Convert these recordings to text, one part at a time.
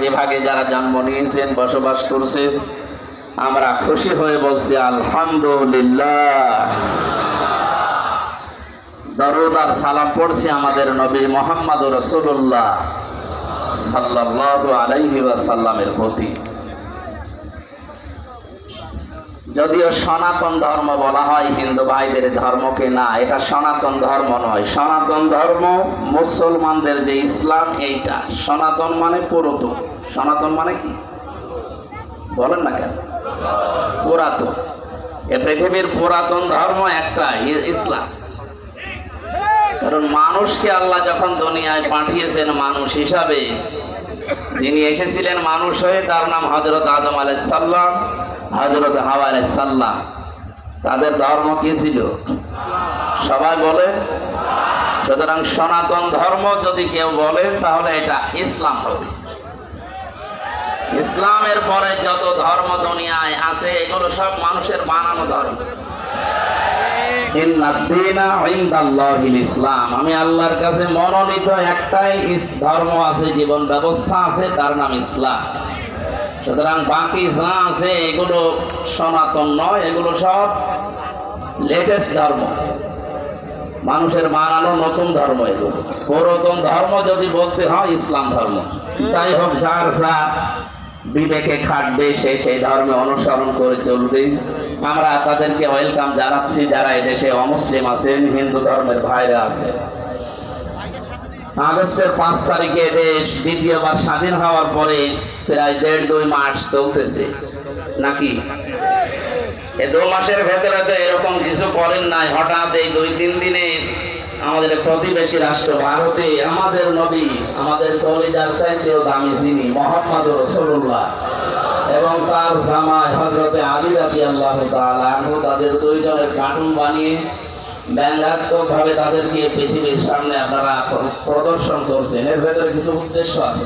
বিভাগে যারা জন্ম নিয়েছেন, বসবাস করছেন, আমরা খুশি হয়ে বলছি আলহামদুলিল্লাহ। দরুদ আর সালাম পড়ছি আমাদের নবী মুহাম্মদুর রাসূলুল্লাহ সাল্লাল্লাহু আলাইহি ওয়াসাল্লামের প্রতি। যদিও সনাতন ধর্ম বলা হয় হিন্দু ভাইদের ধর্মকে, না, এটা সনাতন ধর্ম নয়। সনাতন ধর্ম মুসলমানদের যে ইসলাম, এইটা সনাতন মানে পুরাতন। সনাতন মানে কি বলেন না কেন? পুরাতন। এ পৃথিবীর পুরাতন ধর্ম একটা ইসলাম। কারণ মানুষকে আল্লাহ যখন দুনিয়ায় পাঠিয়েছেন মানুষ হিসাবে, যিনি এসেছিলেন মানুষ হয়ে, তার নাম হযরত আদম আলাইহিস সালাম, হযরত হাওয়া আলাইহিস সালাম। তাদের ধর্ম কি ছিল? সবাই বলে। সুতরাং সনাতন ধর্ম যদি কেউ বলেন তাহলে এটা ইসলাম হবে। ইসলামের পরে যত ধর্ম দুনিয়ায় আছে এগুলো সব মানুষের বানানো ধর্ম। ইসলাম, আমি আল্লাহর কাছে মনোনীত একটাই ধর্ম আছে, জীবন ব্যবস্থা আছে, তার নাম ইসলাম। সুতরাং বাকি যা আছে এগুলো সনাতন নয়, এগুলো সব লেটেস্ট ধর্ম, মানুষের বানানো নতুন ধর্ম। এগুলো পুরাতন ধর্ম যদি বলতে হয় ইসলাম ধর্ম। যাই হোক, যার যা বিবেকে খাটবে সে সেই ধর্মে অনুসরণ করে চলবে। আমরা তাদেরকে ওয়েলকাম জানাচ্ছি যারা এদেশে অমুসলিম আছেন, হিন্দু ধর্মের ভাইরা আছে। আগস্টের 5 তারিখে দেশ দ্বিতীয়বার স্বাধীন হওয়ার পরে প্রায় 1.5-2 মাস চলতেছে নাকি? এই 2 মাসের ভেতরে তো এরকম কিছু করেন নাই। হঠাৎ এই 2-3 দিনে আমাদের প্রতিবেশী রাষ্ট্র ভারতে আমাদের নবী, আমাদের কলিজার চাইতেও দামি যিনি মুহাম্মদুর রাসূলুল্লাহ এবং তার জামাই হযরতে আলী রাদিয়াল্লাহু তাআলা আনহু, তাদের 2 জনের কার্টুন বানিয়ে ব্যঙ্গাত্মকভাবে তাদেরকে পৃথিবীর সামনে আপনারা প্রদর্শন করছেন। এর ভেতরে কিছু উদ্দেশ্য আছে।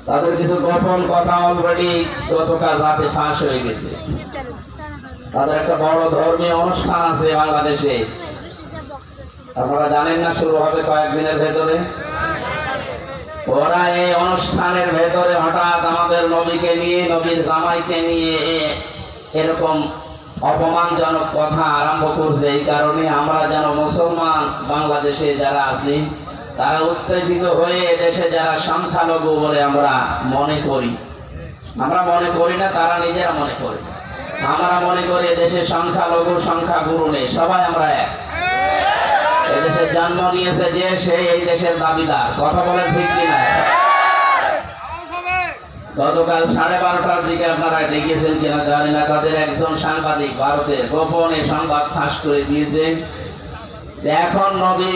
তাদের কিছু গোপন কথা অলরেডি গতকাল রাতে ফাঁস হয়ে গেছে। তাদের একটা বড় ধর্মীয় অনুষ্ঠান আছে বাংলাদেশে, আপনারা জানেন না? শুরু হবে কয়েকদিনের ভেতরে। ওরা এই অনুষ্ঠানের ভেতরে হঠাৎ আমাদের নবীকে নিয়ে, নবীর জামাইকে নিয়ে এরকম অপমানজনক কথা আরম্ভ করছে। এই কারণে আমরা যেন মুসলমান বাংলাদেশে যারা আছি তারা উত্তেজিত হয়ে দেশে যারা সংখ্যালঘু বলে আমরা মনে করি, আমরা মনে করি না, তারা নিজেরা মনে করে। আমরা মনে করি দেশে সংখ্যালঘু সংখ্যাগুরু নেই, সবাই আমরা এক। এদেশে জন্ম নিয়েছে যে সে এই দেশের দাবিদার। কথা বলেন ঠিক কিনা? গতকাল 12:30টার দিকে আপনারা দেখেছেন কিনা জানি না, তাদের একজন সাংবাদিক ভারতের গোপনে সংবাদ ফাঁস করে দিয়েছে যে এখন নবী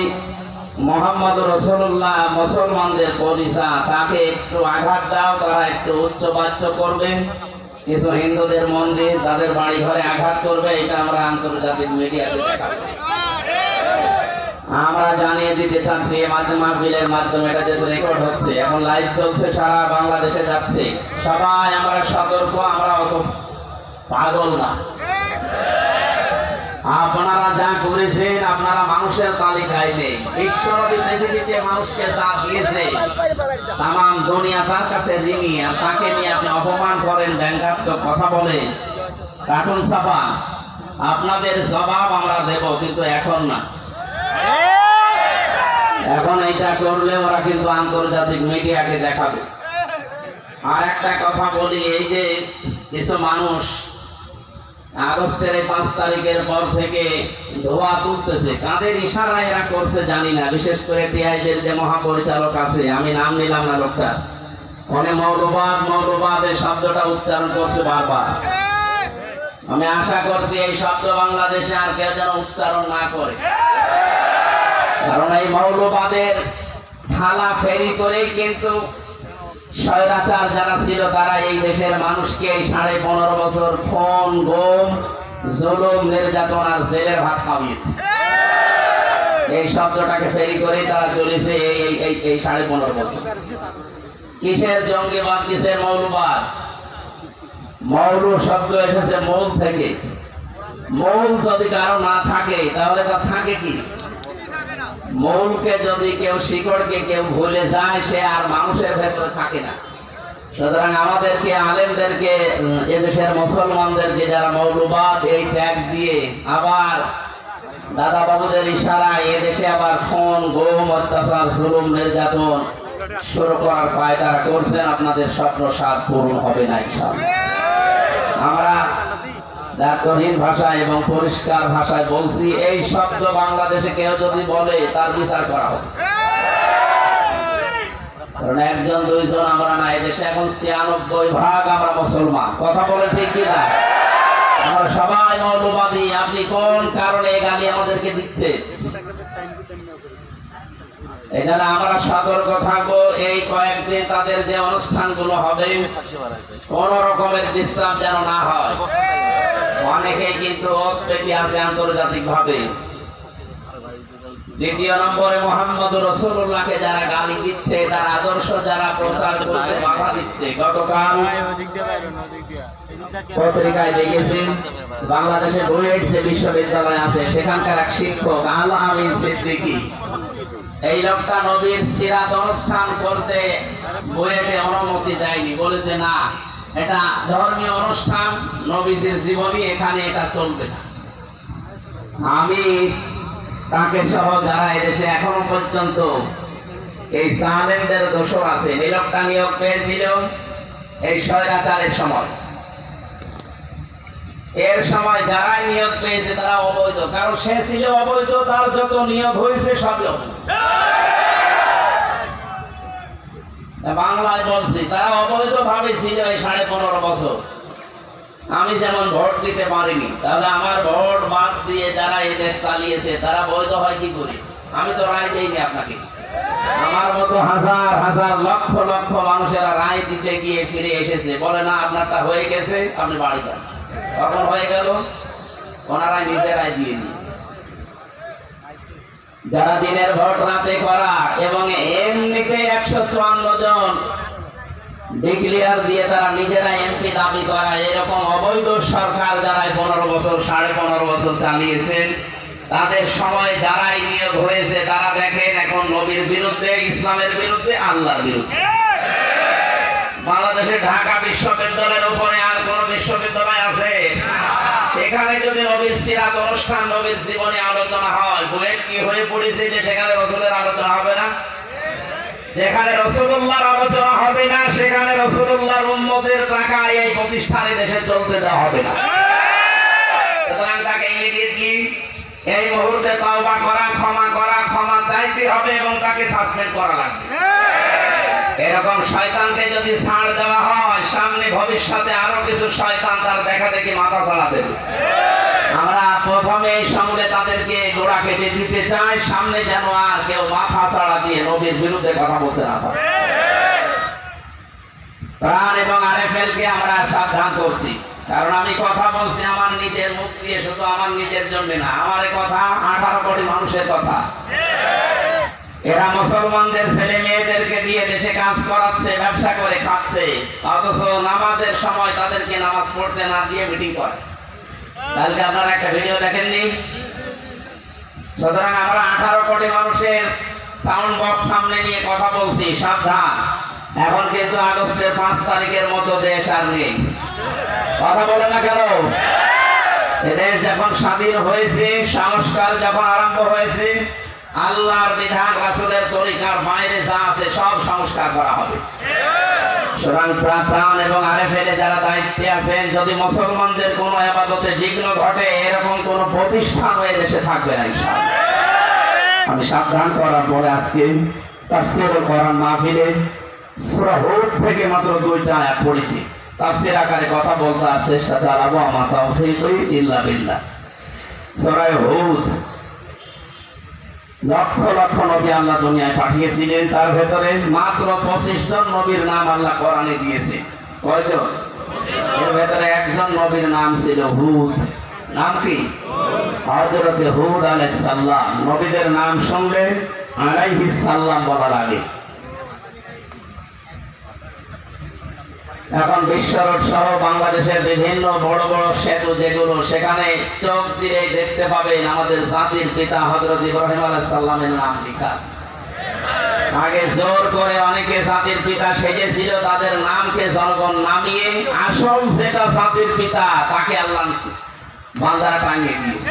মুহাম্মদুর রাসূলুল্লাহ মুসলমানদের পরিচয়, তাকে একটু আঘাত দাও, তারা একটু উচ্চবাচ্য করবে, কিছু হিন্দুদের মন্দির, তাদের বাড়ি ঘরে আঘাত করবে। এটা আমরা আন্তর্জাতিক মিডিয়াতে দেখাবো। আমরা জানিয়ে দিতে চাচ্ছি মাহফিলের মাধ্যমে, এটা যেহেতু রেকর্ড হচ্ছে, এখন লাইভ চলছে, সারা বাংলাদেশে যাচ্ছে, সবাই আমরা সতর্ক, আমরা অত পাগল না। আপনারা যা করেছেন আপনারা মানুষের তালিকায় নেই। বিশ্বনবী পৃথিবীতে মানুষকে যা দিয়েছে তাম দুনিয়া তার কাছে ঋণী, আর তাকে নিয়ে আপনি অপমান করেন, ব্যঙ্গাত্মক কথা বলে, কার্টুন ছাপা। আপনাদের জবাব আমরা দেব, কিন্তু এখন না। এখন এইটা করলে ওরা কিন্তু আন্তর্জাতিক মিডিয়াকে দেখাবে। আর একটা কথা বলি, এই যে কিছু মানুষ আগস্টের 5 তারিখের পর থেকে ধোয়া তুলতেছে, কাদের ইশারায় এরা করছে জানি না। বিশেষ করে টিআইদের যে মহাপরিচালক আছে, আমি নাম নিলাম না লোকটা, অনেক মৌলবাদ এই শব্দটা উচ্চারণ করছে বারবার। আমি আশা করছি এই শব্দ বাংলাদেশে আর কেউ যেন উচ্চারণ না করে, কারণ এই মৌলবাদের থালা ফেরি করে কিন্তু স্বৈরাচার যারা ছিল তারা এই দেশের মানুষকে 15.5 বছর খুন, গুম, জুলুম, নির্যাতন আর জেলের ভাত খাওয়িয়েছে। এই শব্দটাকে ফেরি করে তারা চলেছে এই 15.5 বছর। কিসের জঙ্গিবাদ, কিসের মৌলবাদ? মৌল শব্দ এসেছে মূল থেকে। মূল যদি কারো না থাকে তাহলে তা থাকে কি? মূলকে যদি কেউ শিকড়কে কেউ ভুলে যায় সে আর মানুষের ভেতরে থাকে না। সুতরাং আমাদেরকে আলেমদেরকে এদেশের মুসলমানদেরকে যারা মৌলবাদ এই ট্যাগ দিয়ে আবার দাদা বাবুদের ইশারায় এদেশে আবার খুন গুম অত্যাচার জুলুম নির্যাতন শুরু করার পায়তারা করছেন, আপনাদের স্বপ্ন সাধ পূরণ হবে না ইনশাআল্লাহ। আমরা দায়িত্বহীন ভাষায় এবং পরিষ্কার ভাষায় বলছি, এই শব্দ বাংলাদেশে কেউ যদি বলে তার বিচার করা হবে। কারণ একজন দুইজন আমরা না, এদেশে এখন ৯৬% আমরা মুসলমান। কথা বলে ঠিক কিনা? আমরা সবাই মৌলবাদী। আপনি কোন কারণে এই গালি আমাদেরকে দিচ্ছে? এখানে আমরা সতর্ক থাকবো। এই কয়েকদিন তাদের যে অনুষ্ঠানগুলো হবে কোন রকমের ডিস্টার্ব যেন না হয়। অনেকে কিন্তু উদ্বেগী আছে আন্তর্জাতিক ভাবে। দ্বিতীয় নম্বরে মুহাম্মদুর রাসূলুল্লাহকে যারা গালি দিচ্ছে, তার আদর্শ যারা প্রচার করতে বাধা দিচ্ছে। গতকাল পত্রিকায় দেখেছেন বাংলাদেশে বুয়েট যে বিশ্ববিদ্যালয় আছে সেখানকার এক শিক্ষক আল আমিন সিদ্দিকী, এই লোকটা নবীর সিরাত অনুষ্ঠান করতে বুয়েটে অনুমতি দেয়নি। বলেছে না, এটা ধর্মীয় অনুষ্ঠান, নবীজির জীবনী, এখানে এটা চলবে না। আমি তাকে সহ যারা এদেশে এখনো পর্যন্ত এই জালেমদের দোষর আছে, এই লোকটা নিয়োগ পেয়েছিল এই স্বৈরাচারের সময়। এর সময় যারাই নিয়োগ পেয়েছে তারা অবৈধ, কারণ সে ছিল অবৈধ, তার যত নিয়োগ হয়েছে সবই অবৈধ। বাংলায় বলছি, তারা অবৈধ ভাবে ছিল এই 15.5 বছর। আমি যেমন ভোট দিতে পারিনি, তাহলে আমার ভোট বাদ দিয়ে যারা এই দেশ চালিয়েছে তারা বৈধ হয় কি করে? আমি তো রায় দেইনি আপনাকে। আমার মতো হাজার হাজার লক্ষ লক্ষ মানুষেরা রায় দিতে গিয়ে ফিরে এসেছে, বলে না আপনারটা হয়ে গেছে, আপনি বাড়ি যান। কখন হয়ে গেল? ওনারাই নিজেরাই দিয়ে দিয়েছে। যারা দিনের ভোট রাতে করা এবং এমনিতে 154 জন ডিক্লিয়ার দিয়ে তারা নিজেরা এমপি দাবি করা, এরকম অবৈধ সরকার যারা 15 বছর 15.5 বছর চালিয়েছেন, তাদের সময় যারাই নিয়োগ হয়েছে তারা দেখেন এখন নবীর বিরুদ্ধে, ইসলামের বিরুদ্ধে, আল্লাহর বিরুদ্ধে। বাংলাদেশে ঢাকা বিশ্ববিদ্যালয়ের উপরে আর কোন বিশ্ববিদ্যালয় আছে? সেখানে যদি নবীর সিরাত অনুষ্ঠান, নবীর জীবনে আলোচনা হয়, বুয়েট কি হয়ে পড়েছে যে সেখানে রাসূলের আলোচনা হবে না? যেখানে রাসূলুল্লাহর আলোচনা হবে না, সেখানে রাসূলুল্লাহর উম্মতের টাকায় এই প্রতিষ্ঠানে দেশে চলতে দেওয়া হবে না। সুতরাং তাকে ইমিডিয়েটলি এই মুহূর্তে তওবা করা, ক্ষমা চাইতে হবে এবং তাকে সাসপেন্ড করা লাগবে। এরকম শয়তানকে যদি ছাড় দেওয়া হয়, সামনে ভবিষ্যতে আরো কিছু শয়তান তার দেখা দেখি মাথা চাড়া দেবে। আমরা প্রথমে এই সঙ্গে তাদেরকে গোড়া কেটে দিতে চাই, সামনে যেন আর কেউ মাথা চাড়া দিয়ে নবীর বিরুদ্ধে কথা বলতে না পারে। প্রাণ এবং আরএফএলকে আমরা সাবধান করছি, কারণ আমি কথা বলছি আমার নিজের মুখ দিয়ে, শুধু আমার নিজের জন্য না, আমার কথা 18 কোটি মানুষের কথা। এরা মুসলমানদের ছেলে মেয়েদেরকে দিয়ে দেশে কাজ করাচ্ছে, ব্যবসা করে খাচ্ছে, অথচ নামাজের সময় তাদেরকে নামাজ পড়তে না দিয়ে মিটিং করে। কালকে আপনারা একটা ভিডিও দেখেননি? সুতরাং আমরা 18 কোটি মানুষের সাউন্ড বক্স সামনে নিয়ে কথা বলছি, সাবধান। এখন কিন্তু আগস্টের 5 তারিখের মতো দেশ আর নেই। কথা বলে না কেন? এদেশ যখন স্বাধীন হয়েছে, সংস্কার যখন আরম্ভ হয়েছে, আল্লাহর বিধান রাসূলের তরিকার বাইরে যা আছে সব সংস্কার করা হবে। সুতরাং প্রাণ এবং আরএফএল যারা দায়িত্বে আছেন, যদি মুসলমানদের কোনো ইবাদতে বিঘ্ন ঘটে, এরকম কোন প্রতিষ্ঠান হয়ে দেশে থাকবে না ইনশাআল্লাহ। আমি সাবধান করার পরে আজকে তাফসীর কোরআন মাহফিলে সূরা হুদ থেকে মাত্র 2টা আয়াত পড়েছি। তাফসীর আকারে কথা বলতে চেষ্টা চালাবো, আমার তাওফীক ইল্লা বিল্লাহ। সূরা হুদ, লক্ষ লক্ষ নবী আল্লাহ দুনিয়ায় পাঠিয়েছিলেন, তার ভেতরে মাত্র 25 জন নবীর নাম আল্লাহ কোরআনে দিয়েছে। কয়জন? এর ভেতরে একজন নবীর নাম ছিল হুদ। নাম কি? হযরত হুদ আলাইহিস সালাম। নবীদের নাম শুনলে আলাইহিস সালাম বলা লাগে। এখন বিশ্ব রোড সহ বাংলাদেশের বিভিন্ন বড় বড় সেতু যেগুলো, সেখানে চোখ দিলে দেখতে পাবেন আমাদের জাতির পিতা হযরত ইব্রাহিম আলাইহিস সালামের নাম লেখা আছে। আগে জোর করে অনেকে জাতির পিতা সেজেছিল, তাদের নামকে জনগণ নামিয়ে আসল যেটা জাতির পিতা তাকে আল্লাহ বান্দারা টাঙিয়ে দিয়েছে।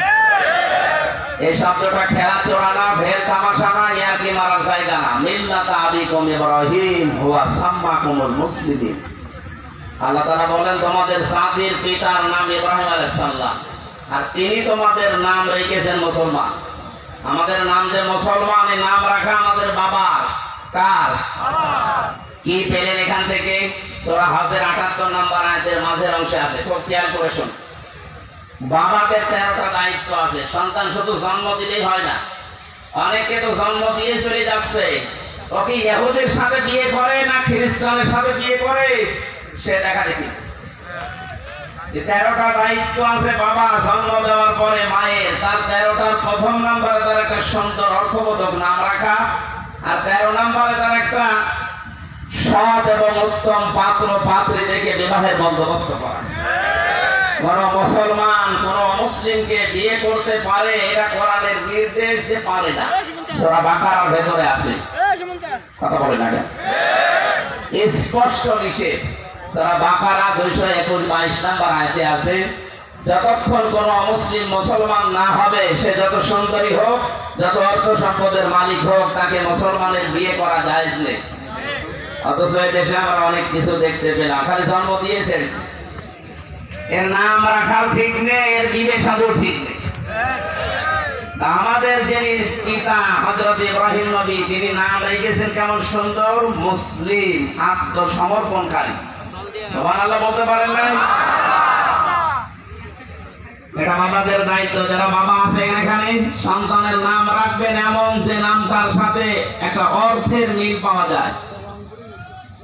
এই শব্দটা খেলা চোরা না, ভেল তামাশা না, ইয়াকি মারার জায়গা না। মিল্লাতা আবিকুম ইব্রাহিম হুয়া সাম্মাকুমুল মুসলিমিন। আল্লাহ তাআলা বলেন তোমাদের জাতির পিতার নাম ইব্রাহিম আলাইহিস সালাম, আর তিনি তোমাদের নাম রেখেছেন মুসলমান। আমাদের নাম যে মুসলমান, এই নাম রাখা আমাদের বাবার। কার? কি পেলেন এখান থেকে? সূরা হজের ৭৮ নম্বর আয়াতের মাঝের অংশে আছে, খুব খেয়াল করে শুন। বাবাকে 13টা দায়িত্ব আছে। সন্তান শুধু জন্ম দিলেই হয় না, অনেকে তো জন্ম দিয়ে চলে যাচ্ছে। ওকে ইহুদির সাথে বিয়ে করে না খ্রিস্টানের সাথে বিয়ে করে, সে দেখা দেখি। 13টা দায়িত্ব আছে বাবা জন্ম দেওয়ার পরে মায়ের। তার 13টার প্রথম নম্বরে তার একটা সুন্দর অর্থবোধক নাম রাখা, আর 13 নম্বরে তার একটা সৎ এবং উত্তম পাত্র পাত্রী দেখে বিবাহের বন্দোবস্ত করা। কোন মুসলমান কোন অমুসলিমকে বিয়ে করতে পারে, এটা কোরআনের নির্দেশ যে পারে না। সূরা বাকারার ভেতরে আছে, কথা বলে না কেন? স্পষ্ট নিষেধ। সূরা বাকারা 222 নম্বর আয়াতে আছে, যতক্ষণ কোন অমুসলিম মুসলমান না হবে, সে যত সুন্দরী হোক, যত অর্থ সম্পদের মালিক হোক, তাকে মুসলমানের বিয়ে করা জায়েজ নেই। অথচ এই দেশে আমরা অনেক কিছু দেখতে পেলাম, খালি জন্ম দিয়েছে, এর নাম রাখাও ঠিক নেই, এর বিবে সাধু ঠিক নেই। আমাদের যিনি পিতা হযরত ইব্রাহিম নবী, তিনি নাম রেখেছেন কেমন সুন্দর, মুসলিম, আত্মসমর্পণকারী। সুবহানাল্লাহ বলতে পারেন না? এটা বাবাদের দায়িত্ব। যারা বাবা আছেন এখানে, সন্তানের নাম রাখবেন এমন যে নামটার সাথে একটা অর্থের মিল পাওয়া যায়।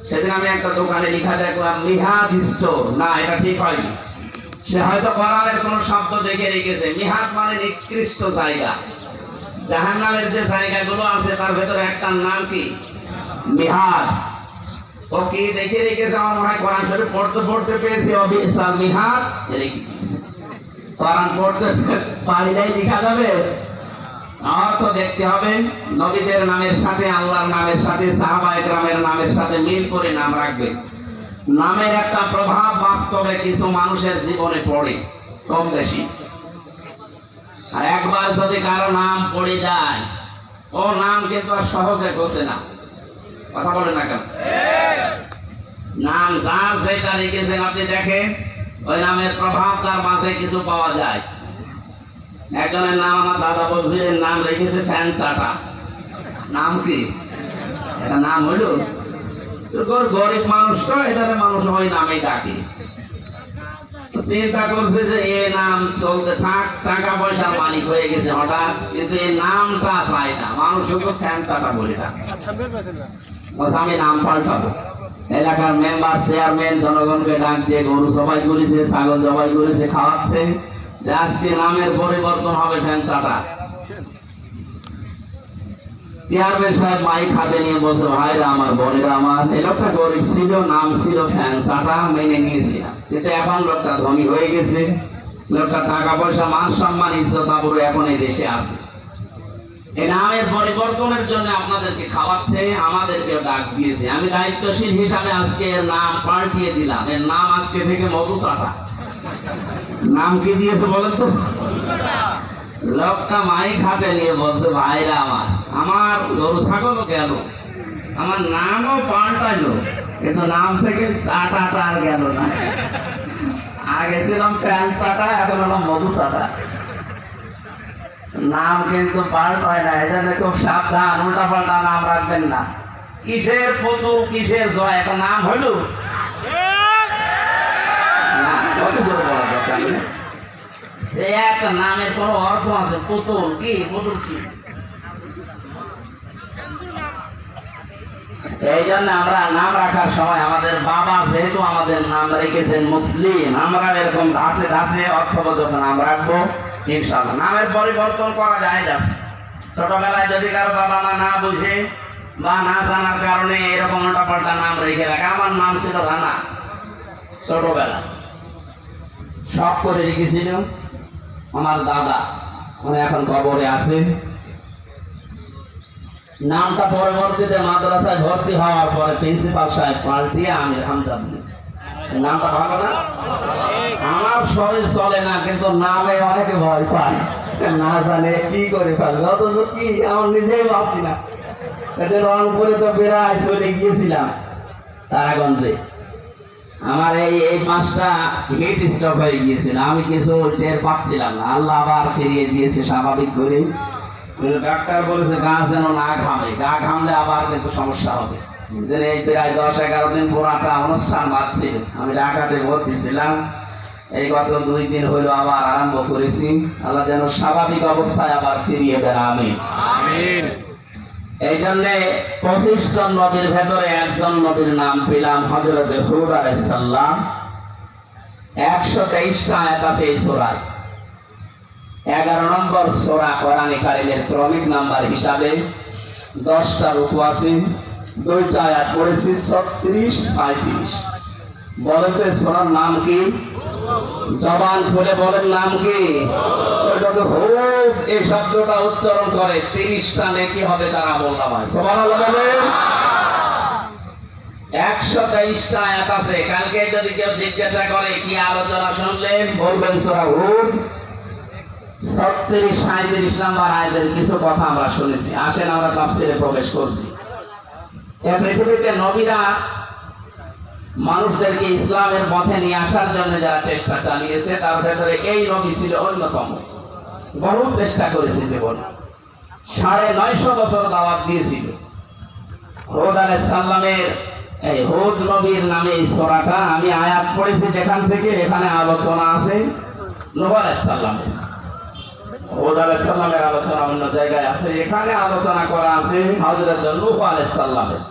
সেদিন আমি একটা দোকানে লেখা দেখলাম মিহাদ স্টোর, না এটা ঠিক হয়নি। সে হয়তো কোরআনের কোন শব্দ দেখে রেখেছে। মিহাদ মানে নিকৃষ্ট জায়গা। জাহান্নামের যে জায়গাগুলো আছে তার ভেতরে একটা নাম কি? মিহাদ। ও কি দেখে রেখেছে? আমার মনে হয় কোরআন শরীফ পড়তে পড়তে পেয়েছি অবিসাল মিহাদ রেখে দিয়েছে। কোরআন পড়তে পারিলেই লেখা যাবে? অর্থ দেখতে হবে। নবীদের নামের সাথে, আল্লাহর নামের সাথে, সাহাবায়ে কেরামের নামের সাথে মিল করে নাম রাখবে। নামের একটা প্রভাব বাস্তবে কিছু মানুষের জীবনে পড়ে, কম বেশি। আর একবার যদি কারো নাম পড়ে যায়, ও নাম কিন্তু আর সহজে গোছে না। কথা বলে না কেন? নাম যার যেটা লিখেছেন আপনি দেখেন, ওই নামের প্রভাব তার মাঝে কিছু পাওয়া যায়। একজনের নাম আমার দাদা বলছিলেন, নাম রেখেছে ফ্যান চাটা। নাম কি? এটা নাম হইল? গরিব মানুষ তো, এটারে মানুষ ওই নামে ডাকে। চিন্তা করছে যে এ নাম চলতে থাক, টাকা পয়সার মালিক হয়ে গেছে হঠাৎ, কিন্তু এই নামটা চাই না। মানুষ শুধু ফ্যান চাটা বলে ডাকে। আমি নাম পাল্টাবো। এলাকার মেম্বার, চেয়ারম্যান জনগণকে ডাক দিয়ে গরু জবাই করেছে, ছাগল জবাই করেছে, খাওয়াচ্ছে, যে আজকে নামের পরিবর্তন হবে ফ্যান চাটা। চেয়ারম্যান সাহেব মাইক হাতে নিয়ে বলছে, ভাইরা আমার, বোনেরা আমার, এই লোকটা গরিব ছিল, নাম ছিল ফ্যান চাটা, মেনে নিয়েছিলাম, কিন্তু এখন লোকটা ধনী হয়ে গেছে, লোকটা টাকা পয়সা, মান সম্মান, ইজ্জত আবরু এখন এই দেশে আছে। এই নামের পরিবর্তনের জন্য আপনাদেরকে খাওয়াচ্ছে, আমাদেরকে ডাক দিয়েছে। আমি দায়িত্বশীল হিসাবে আজকে এর নাম পাল্টিয়ে দিলাম। এর নাম আজকে থেকে মধু চাটা। নাম কি দিয়েছে বলেন তো? লোকটা মাইক হাতে নিয়ে বলছে, ভাইরা আমার, আমার গরু ছাগলও গেল, আমার নামও পাল্টাইলো, কিন্তু নাম থেকে চাটাটা আর গেল না। আগে ছিলাম ফ্যান চাটা, এখন হলাম মধু চাটা। নাম কিন্তু পাল্টায় না, এই জন্য খুব সাবধান, উল্টা পাল্টা নাম রাখবেন না। কিসের পুতুল, কিসের জয়, একটা নাম হইল একটা নামের কোন অর্থ আছে? পুতুল কি? পুতুল কি? এই জন্য আমরা নাম রাখার সময় আমাদের বাবা যেহেতু আমাদের নাম রেখেছেন মুসলিম, আমরা এরকম ধাঁচে ধাঁচে অর্থবোধক নাম রাখবো ইনশাআল্লাহ। নামের পরিবর্তন করা যায় আছে। ছোটবেলায় যদি কারো বাবা মা না বুঝে বা না জানার কারণে এরকম উল্টা পাল্টা নাম রেখে রাখে। আমার নাম ছিল রানা, ছোটবেলা সব করে রেখেছিল আমার দাদা, মানে এখন কবরে আছে। নামটা পরবর্তীতে মাদ্রাসায় ভর্তি হওয়ার পরে প্রিন্সিপাল সাহেব পাল্টিয়ে আমির হামজা দিয়েছে। নামটা ভালো না? আমার শরীর চলে না, কিন্তু নামে অনেকে ভয় পায়, না জানে কি করে ফেলবে। অথচ কি আমার নিজেই বাঁচি না। রংপুরে তো বেড়ায় চলে গিয়েছিলাম তারাগঞ্জে, আমার এই মাসটা হিট স্টপ হয়ে গিয়েছিল, আমি কিছু টের পাচ্ছিলাম না। আল্লাহ আবার ফিরিয়ে দিয়েছে স্বাভাবিক করে। ডাক্তার বলেছে গা যেন না ঘামে, গা ঘামলে আবার কিন্তু সমস্যা হবে। এই প্রায় 10-11 দিন পুরাটা অনুষ্ঠান বাঁচছিল, আমি ঢাকাতে ভর্তি ছিলাম। এই গত 2 দিন হইল আবার আরম্ভ করেছি। আল্লাহ যেন স্বাভাবিক অবস্থায় আবার ফিরিয়ে দেন, আমিন। এই জন্যে 25 জন নবীর ভেতরে একজন নবীর নাম পেলাম হযরত হুদ আলাইহিস সালাম। 123টা আয়াত আছে এই সূরায়। 11 নম্বর সূরা কোরআনে কারীমের ক্রমিক নাম্বার হিসাবে 10টা রূপ আছে। 2টা আয়াত পড়েছি 36-37। বলেন তো সূরার নাম কি? জবান খুলে বলেন নাম কি? হুদ এই শব্দটা উচ্চারণ করে 30টা নেকি হবে তার আমলনামায়। সুবহানাল্লাহ বলেন। 123টা আয়াত আছে। কালকে যদি কেউ জিজ্ঞাসা করে কি আলোচনা শুনলেন, বলবেন সূরা হুদ 36-37 নাম্বার আয়াতের কিছু কথা আমরা শুনেছি। আসেন আমরা তাফসীরে প্রবেশ করছি। এই পৃথিবীতে নবীরা মানুষদেরকে ইসলামের পথে নিয়ে আসার জন্য যারা চেষ্টা চালিয়েছে, তার ভেতরে এই নবী ছিল অন্যতম। বহু চেষ্টা করেছে জীবন, 950 বছর দাওয়াত দিয়েছিল। হুদ আলাইহিস সালামের এই হুদ নবীর নামে এই সূরাটা আমি আয়াত পড়েছি যেখান থেকে, এখানে আলোচনা আছে নূহ আলাইহিস সালামের। হুদ আলাইহিস সালামের আলোচনা অন্য জায়গায় আছে, এখানে আলোচনা করা আছে হযরত নূহ আলাইহিস সালামের।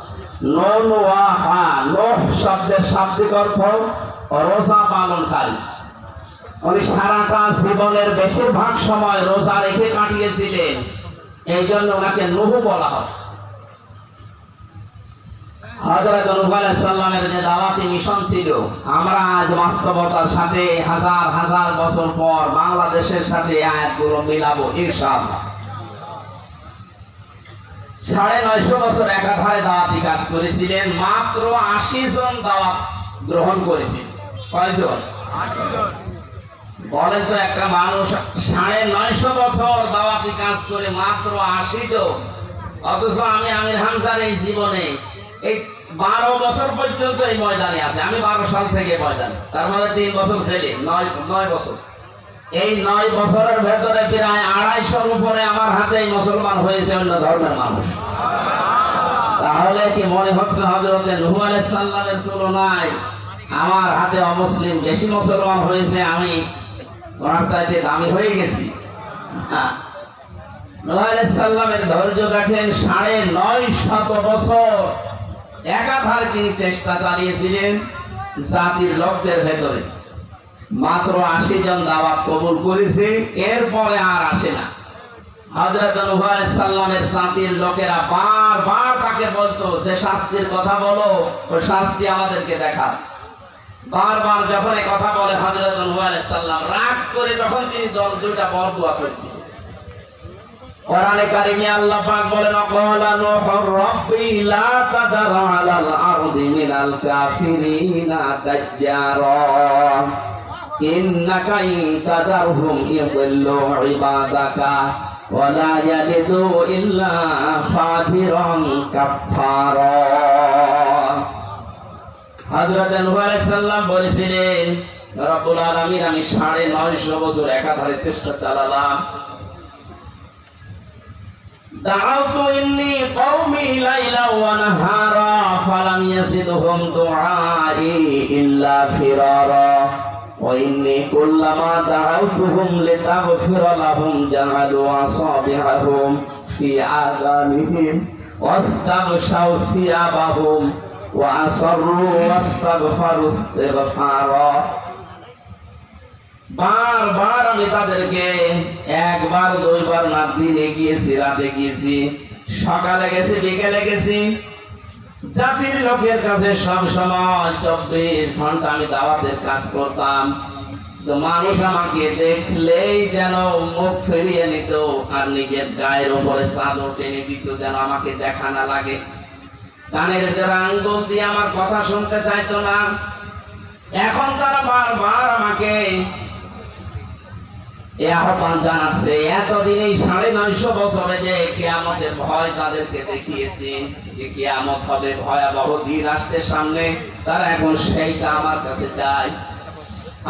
নূহ শব্দের শাব্দিক অর্থ রোজা পালনকারী। উনি সারাটা জীবনের বেশিরভাগ সময় রোজা রেখে কাটিয়েছিলেন, এই জন্য ওনাকে নূহ বলা হয়। হযরত নূহ আলাইহিস সালামের যে দাওয়াতি মিশন ছিল, আমরা আজ বাস্তবতার সাথে হাজার হাজার বছর পর বাংলাদেশের সাথে আয়াতগুলো মিলাবো ইনশাআল্লাহ। 950 বছর একাধারে দাওয়াতি কাজ করেছিলেন। মাত্র 80 জন দাওয়াত গ্রহণ করেছিল। কয়জন? 80 জন। বলেন তো, একটা মানুষ 950 বছর দাওয়াতি কাজ করে মাত্র 80 জন। অথচ আমি আমির হামজার এই জীবনে এই 12 বছর পর্যন্ত এই ময়দানে আছে। আমি 12 সাল থেকে ময়দানে, তার মানে 3 বছর ছেলে, 9 বছর। এই 9 বছরের ভেতরে প্রায় 250-র উপরে আমার হাতে মুসলমান হয়েছে অন্য ধর্মের মানুষ। তাহলে কি মনে হচ্ছে হযরত নূহ আলাইহিস সালামের তুলনায় আমার হাতে অমুসলিম বেশি মুসলমান হয়েছে, আমি ওনার চাইতে দামি হয়ে গেছি? নূহ আলাইহিস সালামের ধৈর্য দেখেন, 950 বছর একাধারে তিনি চেষ্টা চালিয়েছিলেন জাতির লোকদের ভেতরে। মাত্র 80 জন দাওয়াত কবুল করেছে, এরপরে আর আসে না। হযরত নূহ আলাইহিস সালামের জাতির লোকেরা বারবার তাকে বলতো, সে শাস্তির কথা বলো, ও শাস্তি আমাদেরকে দেখা। বারবার যখন এই কথা বলে হযরত নূহ আলাইহিস সালাম রাগ করে, তখন তিনি 2টা বরদোয়া করেছিলেন। কোরআনে কারিমে আল্লাহ পাক বলেন, ক্বালা নূহুর রাব্বি লা তাদার আলাল আরদি মিনাল কাফিরিনা দাজ্জারা ইন্নাকা ইন তাদারহুম ইযিল্লু ইবাদাকা ওয়া লা ইয়ালিদু ইল্লা ফাজিরান কাফফারা। হযরত নূহ আলাইহিস সালাম বলেছিলেন, রব্বুল আলামিন, আমি 950 বছর একাধারে চেষ্টা চালালাম। দাআউতু ইন্নী কওমি লাইলা ওয়া নাহারা ফালাম ইয়াসিদহুম দুআই ইল্লা ফিরারা ওয়া ইন্নী কুল্লামা দাআউতুহুম লিতাগফিরা লাহুম জাআলু আসাবি'াহুম ফি আযানিহিম ওয়াস্তাগশাউ থিয়াবাহুম ওয়া আসরু ওয়াস্তাগফারু ইস্তিগফারা। বারবার আমি তাদেরকে 1 বার 2 বার না, দিনে গিয়েছি, রাতে গিয়েছি, সকালে গেছি, বিকেলে গেছি, জাতির লোকের কাছে সব সময় 24 ঘন্টা আমি দাওয়াতের কাজ করতাম। তো মানুষ আমাকে দেখলেই যেন মুখ ফিরিয়ে নিত আর নিজের গায়ের উপরে চাদর টেনে দিত যেন আমাকে দেখা না লাগে। কানের ভিতরে আঙ্গুল দিয়ে আমার কথা শুনতে চাইতো না। এখন তারা বারবার আমাকে আহ্বান জানাচ্ছে। এতদিন এই 950 বছরে যে কিয়ামতের ভয় তাদেরকে দেখিয়েছি, যে কিয়ামত হবে, ভয়াবহ দিন আসছে সামনে, তারা এখন সেইটা আমার কাছে চায়।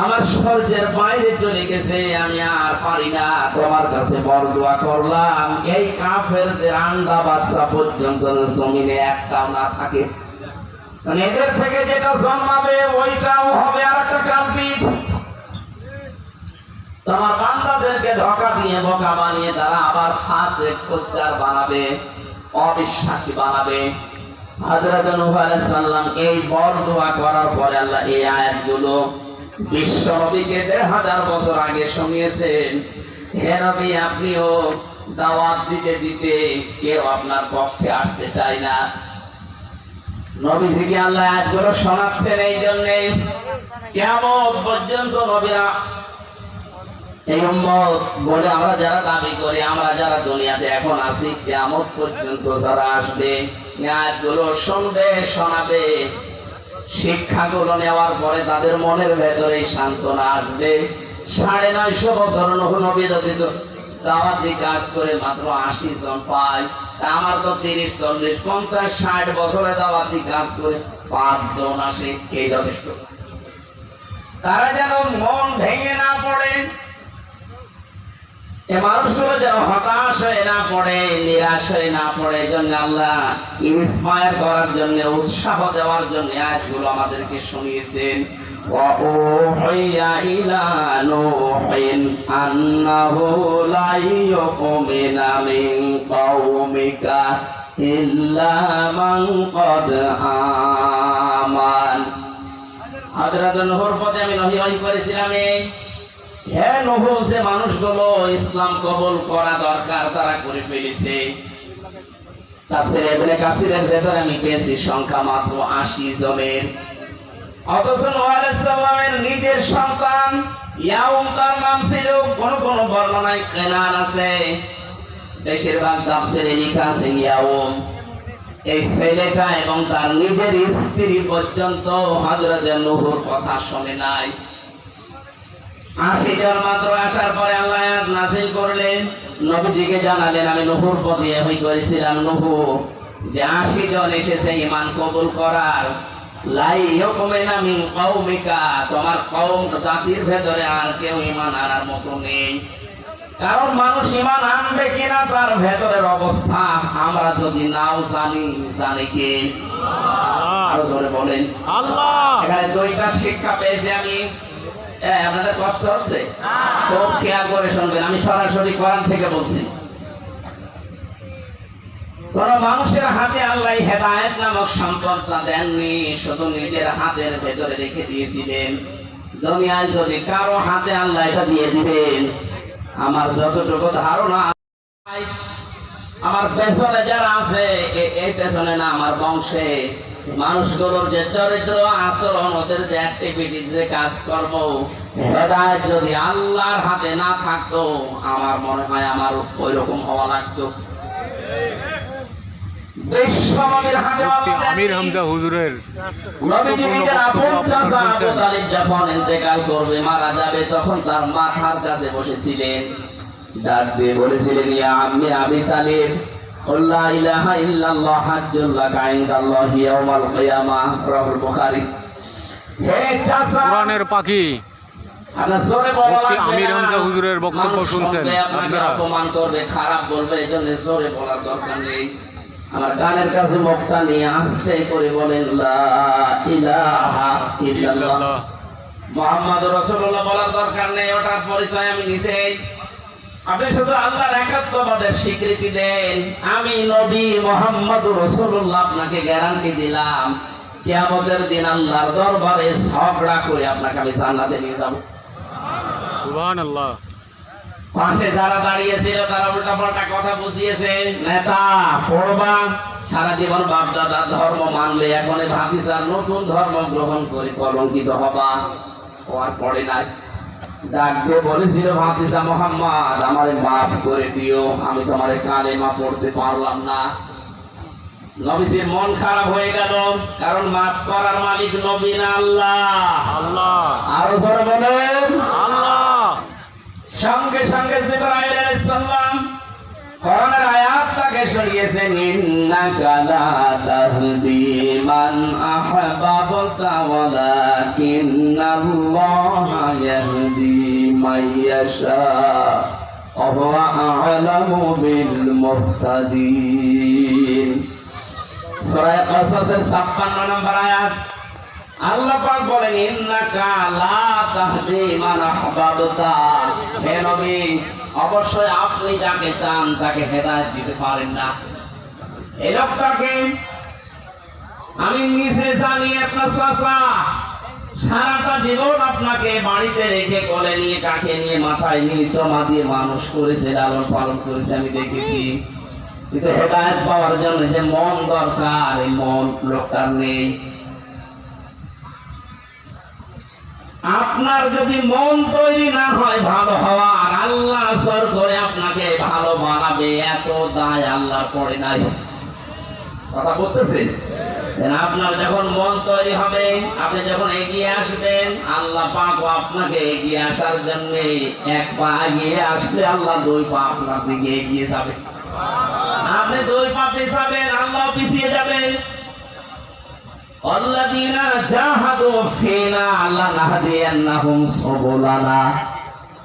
আমার সহ্যের বাইরে চলে গেছে, আমি আর পারি না। তোমার কাছে বরদোয়া করলাম এই কাফেরদের আন্ডা বাচ্চা পর্যন্ত জমিনে একটাও না থাকে। এদের থেকে যেটা জন্মাবে ওইটাও হবে আর একটা কালপিঠ। তোমার বান্দাদেরকে ধোঁকা দিয়ে বোকা বানিয়ে তারা আবার ফাসিক ফুজ্জার বানাবে, অবিশ্বাসী বানাবে। হযরত নূহ আলাইহিস সালাম এই বরদোয়া করার পরে আল্লাহ এই আয়াতগুলো বিশ্ব নবীকে 1500 বছর আগে শুনিয়েছেন। হে নবী, আপনিও দাওয়াত দিতে দিতে কেউ আপনার পক্ষে আসতে চায় না। নবীজিকে আল্লাহ আয়াতগুলো শোনাচ্ছেন এই জন্যে কিয়ামত পর্যন্ত নবীরা এই উম্মত বলে আমরা যারা দাবি করি, আমরা যারা দুনিয়াতে এখন আছি, কিয়ামত পর্যন্ত যারা আসবে আয়াতগুলো শুনবে, শোনাবে, শিক্ষাগুলো নেওয়ার পরে তাদের মনের ভেতরে সান্ত্বনা আসবে। 950 বছর নূহ নবী দাওয়াতি কাজ করে মাত্র 80 জন পায়। আমার তো 30, 40, 50, 60 বছরে দাওয়াতি কাজ করে 5 জন আসে, এই যথেষ্ট। তারা যেন মন ভেঙে না পড়ে, এই মানুষগুলো যেন হতাশ হয়ে না পড়ে, নিরাশ হয়ে না পড়ে। এই জন্য আল্লাহ ইন্সপায়ার করার জন্য, উৎসাহ দেওয়ার জন্য আয়াতগুলো আমাদেরকে শুনিয়েছেন। ওয়াউহিয়া ইলা নূহিন আন্নাহু লা ইউমিনা মিন কওমিকা ইল্লা মান ক্বাদ আমান। হযরত নূহর পথে আমি নহিওয়াই করেছিলাম এই, হে নূহ, যে মানুষগুলো ইসলাম কবুল করা দরকার তারা করে ফেলেছে। তাফসীর ইবনে কাসিরের ভেতরে আমি পেয়েছি সংখ্যা মাত্র 80 জনের। অথচ নূহ আলাইহিস সালামের নিজের সন্তান ইয়াউম তার নাম ছিল, কোন কোন বর্ণনায় কেনান আছে, বেশিরভাগ তাফসীরে লেখা আছে ইয়াউম। এই ছেলেটা এবং তার নিজের স্ত্রী পর্যন্ত হযরত নূহর কথা শুনে নাই। 80 জন মাত্র আসার পরে আল্লাহ আয়াত নাযিল করলেন, নবীজিকে জানালেন আমি নূহর প্রতি ওহী করেছিলাম, নূহ যে 80 জন এসেছে ঈমান কবুল করার, লাই ইউমিনা মিন কওমিকা, তোমার কওম জাতির ভেতরে আর কেউ ঈমান আনার মতো নেই। কারণ মানুষ ঈমান আনবে কিনা তার ভেতরের অবস্থা আমরা যদি নাও জানি, জানি কে? আল্লাহ। আর জোরে বলেন আল্লাহ। এখানে দুইটা শিক্ষা পেয়েছি আমি। আপনাদের কষ্ট হচ্ছে? খুব খেয়াল করে শুনবেন, আমি সরাসরি কোরআন থেকে বলছি। কোন মানুষের হাতে আল্লাহ হেদায়েত নামক সম্পদটা দেননি, শুধু নিজের হাতের ভেতরে রেখে দিয়েছিলেন। দুনিয়ায় যদি কারো হাতে আল্লাহ এটা দিয়ে দিবেন, আমার যতটুকু ধারণা, আমার পেছনে যারা আছে, এই পেছনে না আমার বংশে মানুষগুলোর যে চরিত্র, আচরণ, ওদের যে অ্যাক্টিভিটি, যে কাজকর্ম, হেদায়েত যদি আল্লাহর হাতে না থাকতো, আমার মনে হয় আমার ওই রকম হওয়া লাগতো। আমির হামজা হুজুরের যখন ইন্তেকাল করবে, মারা যাবে, তখন তার মাথার কাছে বসেছিলেন, ডাক দিয়ে বলেছিলেন, ইয়া আম্মি আবি তালিব, লা ইলাহা ইল্লাল্লাহ হাজ্জুল লাকা ইনদাল্লাহি ইয়াউমাল কিয়ামাহ, রাওয়াহুল বুখারী। হে চাচা, কোরআনের পাখি আপনারা জোরে বলা, আমির হামজা হুজুরের বক্তব্য শুনছেন, আপনারা অপমান করবে, খারাপ বলবে, এজন্য জোরে বলার দরকার নেই। আমার গানের কাছে মুখটা নিয়ে আস্তে করে বলেন, লা ইলাহা ইল্লাল্লাহ মুহাম্মাদুর রাসূলুল্লাহ বলার দরকার নেই, ওটার পরিচয় আমি নিজেই। আপনি শুধু আল্লাহর একাত্মবাদের স্বীকৃতি দেন, আমি নবী মুহাম্মাদুর রাসূলুল্লাহ আপনাকে গ্যারান্টি দিলাম, কিয়ামতের দিন আল্লাহর দরবারে ঝগড়া করে আপনাকে আমি জান্নাতে নিয়ে যাব। সুবহানাল্লাহ। পাশে যারা দাঁড়িয়েছিল তারা উল্টা পাল্টা কথা বুঝিয়েছে, নেতা পড়বা সারা জীবন বাপ দাদার ধর্ম মানলে এখন ভাতিজার নতুন ধর্ম গ্রহণ করে কলঙ্কিত হবা। ও আর পড়ে নাই, ডাক দিয়ে বলেছিল, ভাতিজা মোহাম্মদ আমারে মাফ করে দিও, আমি তোমার কালেমা পড়তে পারলাম না। নবীজির মন খারাপ হয়ে গেল, কারণ মাফ করার মালিক নবী না আল্লাহ। আল্লাহ, আরো জোরে বলেন আল্লাহ। সঙ্গে সঙ্গে জিবরাইল আলাইহিস সালাম কোরআনের আয়াত তাকে শোনিয়েছেন, ইন্নাকা লা তাহদি মান আহবাবতা ওয়ালাকিন্নাল্লাহা ইয়াহদি মান ইয়াশা ওয়া হুয়া আ'লামু বিল মুহতাদিন। সূরা কাসাসের 56 নম্বর আয়াত আল্লাহ পাক বলেন, ইন্নাকা লা তাহদি মান আহবাবতা, হে নবী অবশ্যই আপনি যাকে চান তাকে হেদায়েত দিতে পারেন না। এই লোকটাকে আমি নিজে জানি, আপনার চাচা সারাটা জীবন আপনাকে বাড়িতে রেখে কোলে নিয়ে কাকে নিয়ে মাথায় নিয়ে চমা দিয়ে মানুষ করেছে, লালন পালন করেছে, আমি দেখেছি। কিন্তু হেদায়েত পাওয়ার জন্য যে মন দরকার, এই মন লোকটার নেই। আপনার যদি মন তৈরি না হয় ভালো হওয়ার, আল্লাহ আসর করে আপনাকে ভালো বানাবে, এত দায় আল্লাহ পড়ে নাই। কথা বুঝতেছেন? আপনার যখন মন তৈরি হবে, আপনি যখন এগিয়ে আসবেন, আল্লাহ পাক আপনাকে এগিয়ে আসার জন্য এক পা এগিয়ে আসলে আল্লাহ দুই পা আপনার দিকে এগিয়ে যাবে। আপনি দুই পা পিছাবেন, আল্লাহ পিছিয়ে যাবে। আল্লাযীনা জাহাদু ফিনা লানাহদিয়ান্নাহুম সুবুলানা।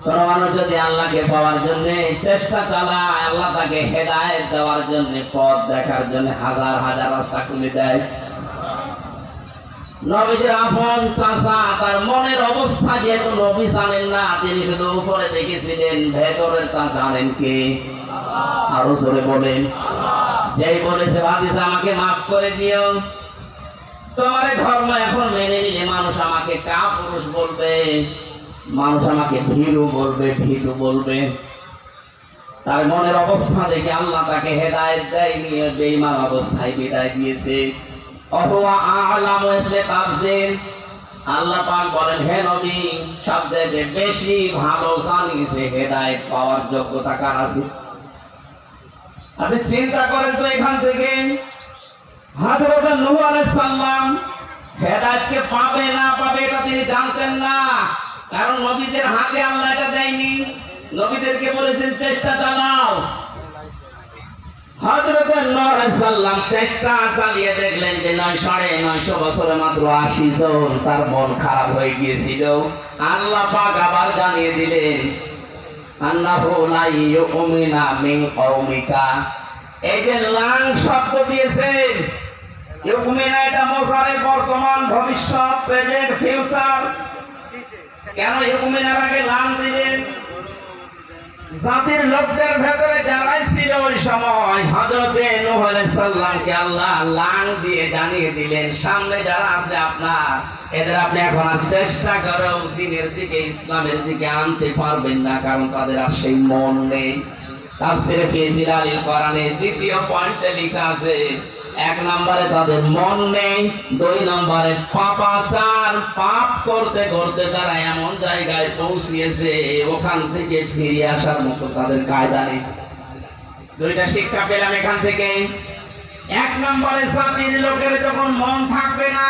কোন মানুষ যদি আল্লাহকে পাওয়ার জন্য চেষ্টা চালায়, আল্লাহ তাকে হেদায়েত দেওয়ার জন্য, পথ দেখার জন্য হাজার হাজার রাস্তা খুলে দেয়। নবীজির আপন চাচা, তার মনের অবস্থা যেহেতু নবী জানেন না, তিনি শুধু উপরে দেখেছিলেন, ভেতরের তা জানেন কে? আরো জোরে বলেন। যেই বলেছে, ভাতিজা আমাকে মাফ করে দিও, তোমার ধর্ম এখন মেনে নিলে মানুষ আমাকে কাপুরুষ বলবে, মানুষ আমাকে ভীরু বলবে, ভীতু বলবে। তার মনের অবস্থা দেখে আল্লাহ তাকে হেদায়েত দেয়নি, বেঈমান অবস্থায় বিদায় দিয়েছে। অহুয়া আ'লামু ইসলে তাফসীর, আল্লাহ পাক বলেন, হে নবী সবথেকে বেশি ভালো জানি যে হেদায়েত পাওয়ার যোগ্যতা কার আছে। আপনি চিন্তা করেন তো, এখান থেকে হযরত নূহ আলাইহিস সালাম হেদায়েতকে পাবে না পাবে এটা তিনি জানতেন না, কারণ নবীদের হাতে আল্লাহ এটা দেয়নি। নবীদেরকে বলেছেন চেষ্টা চালাও। হযরত নূহ আলাইহিস সালাম চেষ্টা চালিয়ে দেখলেন যে 9.5 বছরে মাত্র 80 জন, তার মন খারাপ হয়ে গিয়েছিল। আল্লাহ পাক আবার জানিয়ে দিলেন, আন্নাহু লা ইউমিনা মিন কওমিকা। এই যে লাং শব্দ দিয়েছেন, ইউমিনা এটা মুসারে বর্তমান, ভবিষ্যৎ, প্রেজেন্ট, ফিউচার। কেন ইউমিনার আগে লাং দিলেন? জাতির লোকদের ভেতরে যারাই ছিল ওই সময়, হযরত নূহ আলাইহিস সালামকে আল্লাহ লাং দিয়ে জানিয়ে দিলেন, সামনে যারা আছে আপনার, এদের আপনি এখন আর চেষ্টা করেও দ্বীনের দিকে, ইসলামের দিকে আনতে পারবেন না, কারণ তাদের আর সেই মন নেই। তাফসীরে ফি জিলালিল কোরআনের 2য় পয়েন্টে লেখা আছে, 1 নম্বরে তাদের মন নেই, 2 নম্বরে পাপাচার, পাপ করতে করতে তারা এমন জায়গায় পৌঁছিয়েছে ওখান থেকে ফিরে আসার মতো তাদের কায়দা নেই। 2টা শিক্ষা পেলাম এখান থেকে। 1 নম্বরে জাতির লোকের যখন মন থাকবে না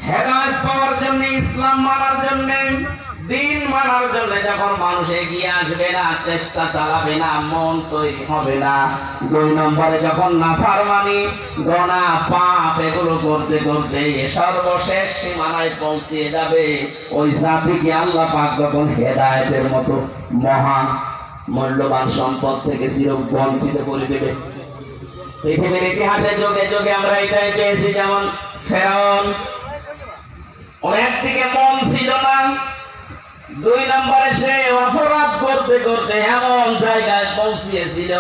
হেদায়েত পাওয়ার জন্য, ইসলাম মানার জন্য, দিন মানার জন্য, যখন মানুষ এগিয়ে আসবে না, চেষ্টা চালাবে না, মন তৈরি হবে না। 2 নম্বরে যখন নাফরমানি, গোনা, পাপ এগুলো করতে করতে সর্বশেষ সীমানায় পৌঁছে যাবে, ওই জাতিকে আল্লাহ পাক যখন হেদায়েতের মতো মহা মূল্যবান সম্পদ থেকে চির বঞ্চিত করে দেবে। পৃথিবীর ইতিহাসে যুগে যুগে আমরা এটাই পেয়েছি, যেমন ফেরাউন, ওর একদিকে মন ছিল না, 2 নম্বরে সে অপরাধ করতে করতে এমন জায়গায় পৌঁছিয়েছিল,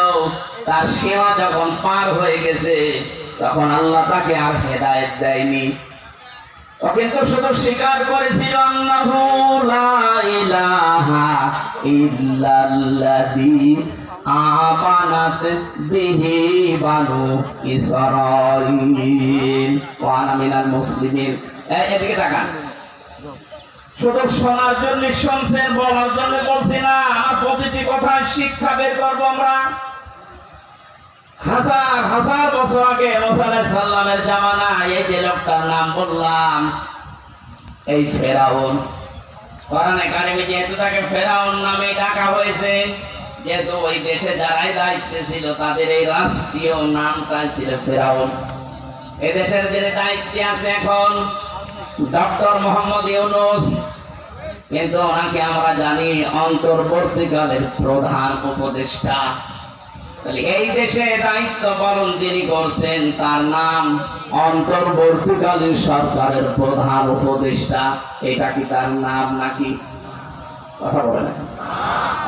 তার সীমা যখন পার হয়ে গেছে, তখন আল্লাহ তাকে আর হেদায়েত দেয়নি। ও কিন্তু শুধু স্বীকার করেছিল, আল্লাহু লা ইলাহা ইল্লাল্লাযী আমানাত বিহি বানু ইসরাঈল ওয়া আনা মিনাল মুসলিমিন। এদিকে তাকান, শুধু শোনার জন্য শুনছেন, বলার জন্য বলছি না। আমার প্রতিটি কথায় শিক্ষা বের করবো আমরা। হাজার হাজার বছর আগে মুসা আলাইহিস সালামের জামানায় এই যে লোকটার নাম বললাম, এই ফেরাউন, কোরআনে কারিমে যেহেতু তাকে ফেরাউন নামে ডাকা হয়েছে, যেহেতু ওই দেশে যারাই দায়িত্বে ছিল তাদের এই রাষ্ট্রীয় নামটা ছিল ফেরাউন। এই দেশের যে দায়িত্বে আছে এখন ডক্টর মোহাম্মদ ইউনূস, কিন্তু ওনাকে আমরা জানি অন্তর্বর্তীকালের প্রধান উপদেষ্টা। তাহলে এই দেশে দায়িত্ব পালন যিনি করছেন তার নাম অন্তর্বর্তীকালীন সরকারের প্রধান উপদেষ্টা। এটা কি তার নাম নাকি? কথা বলে না,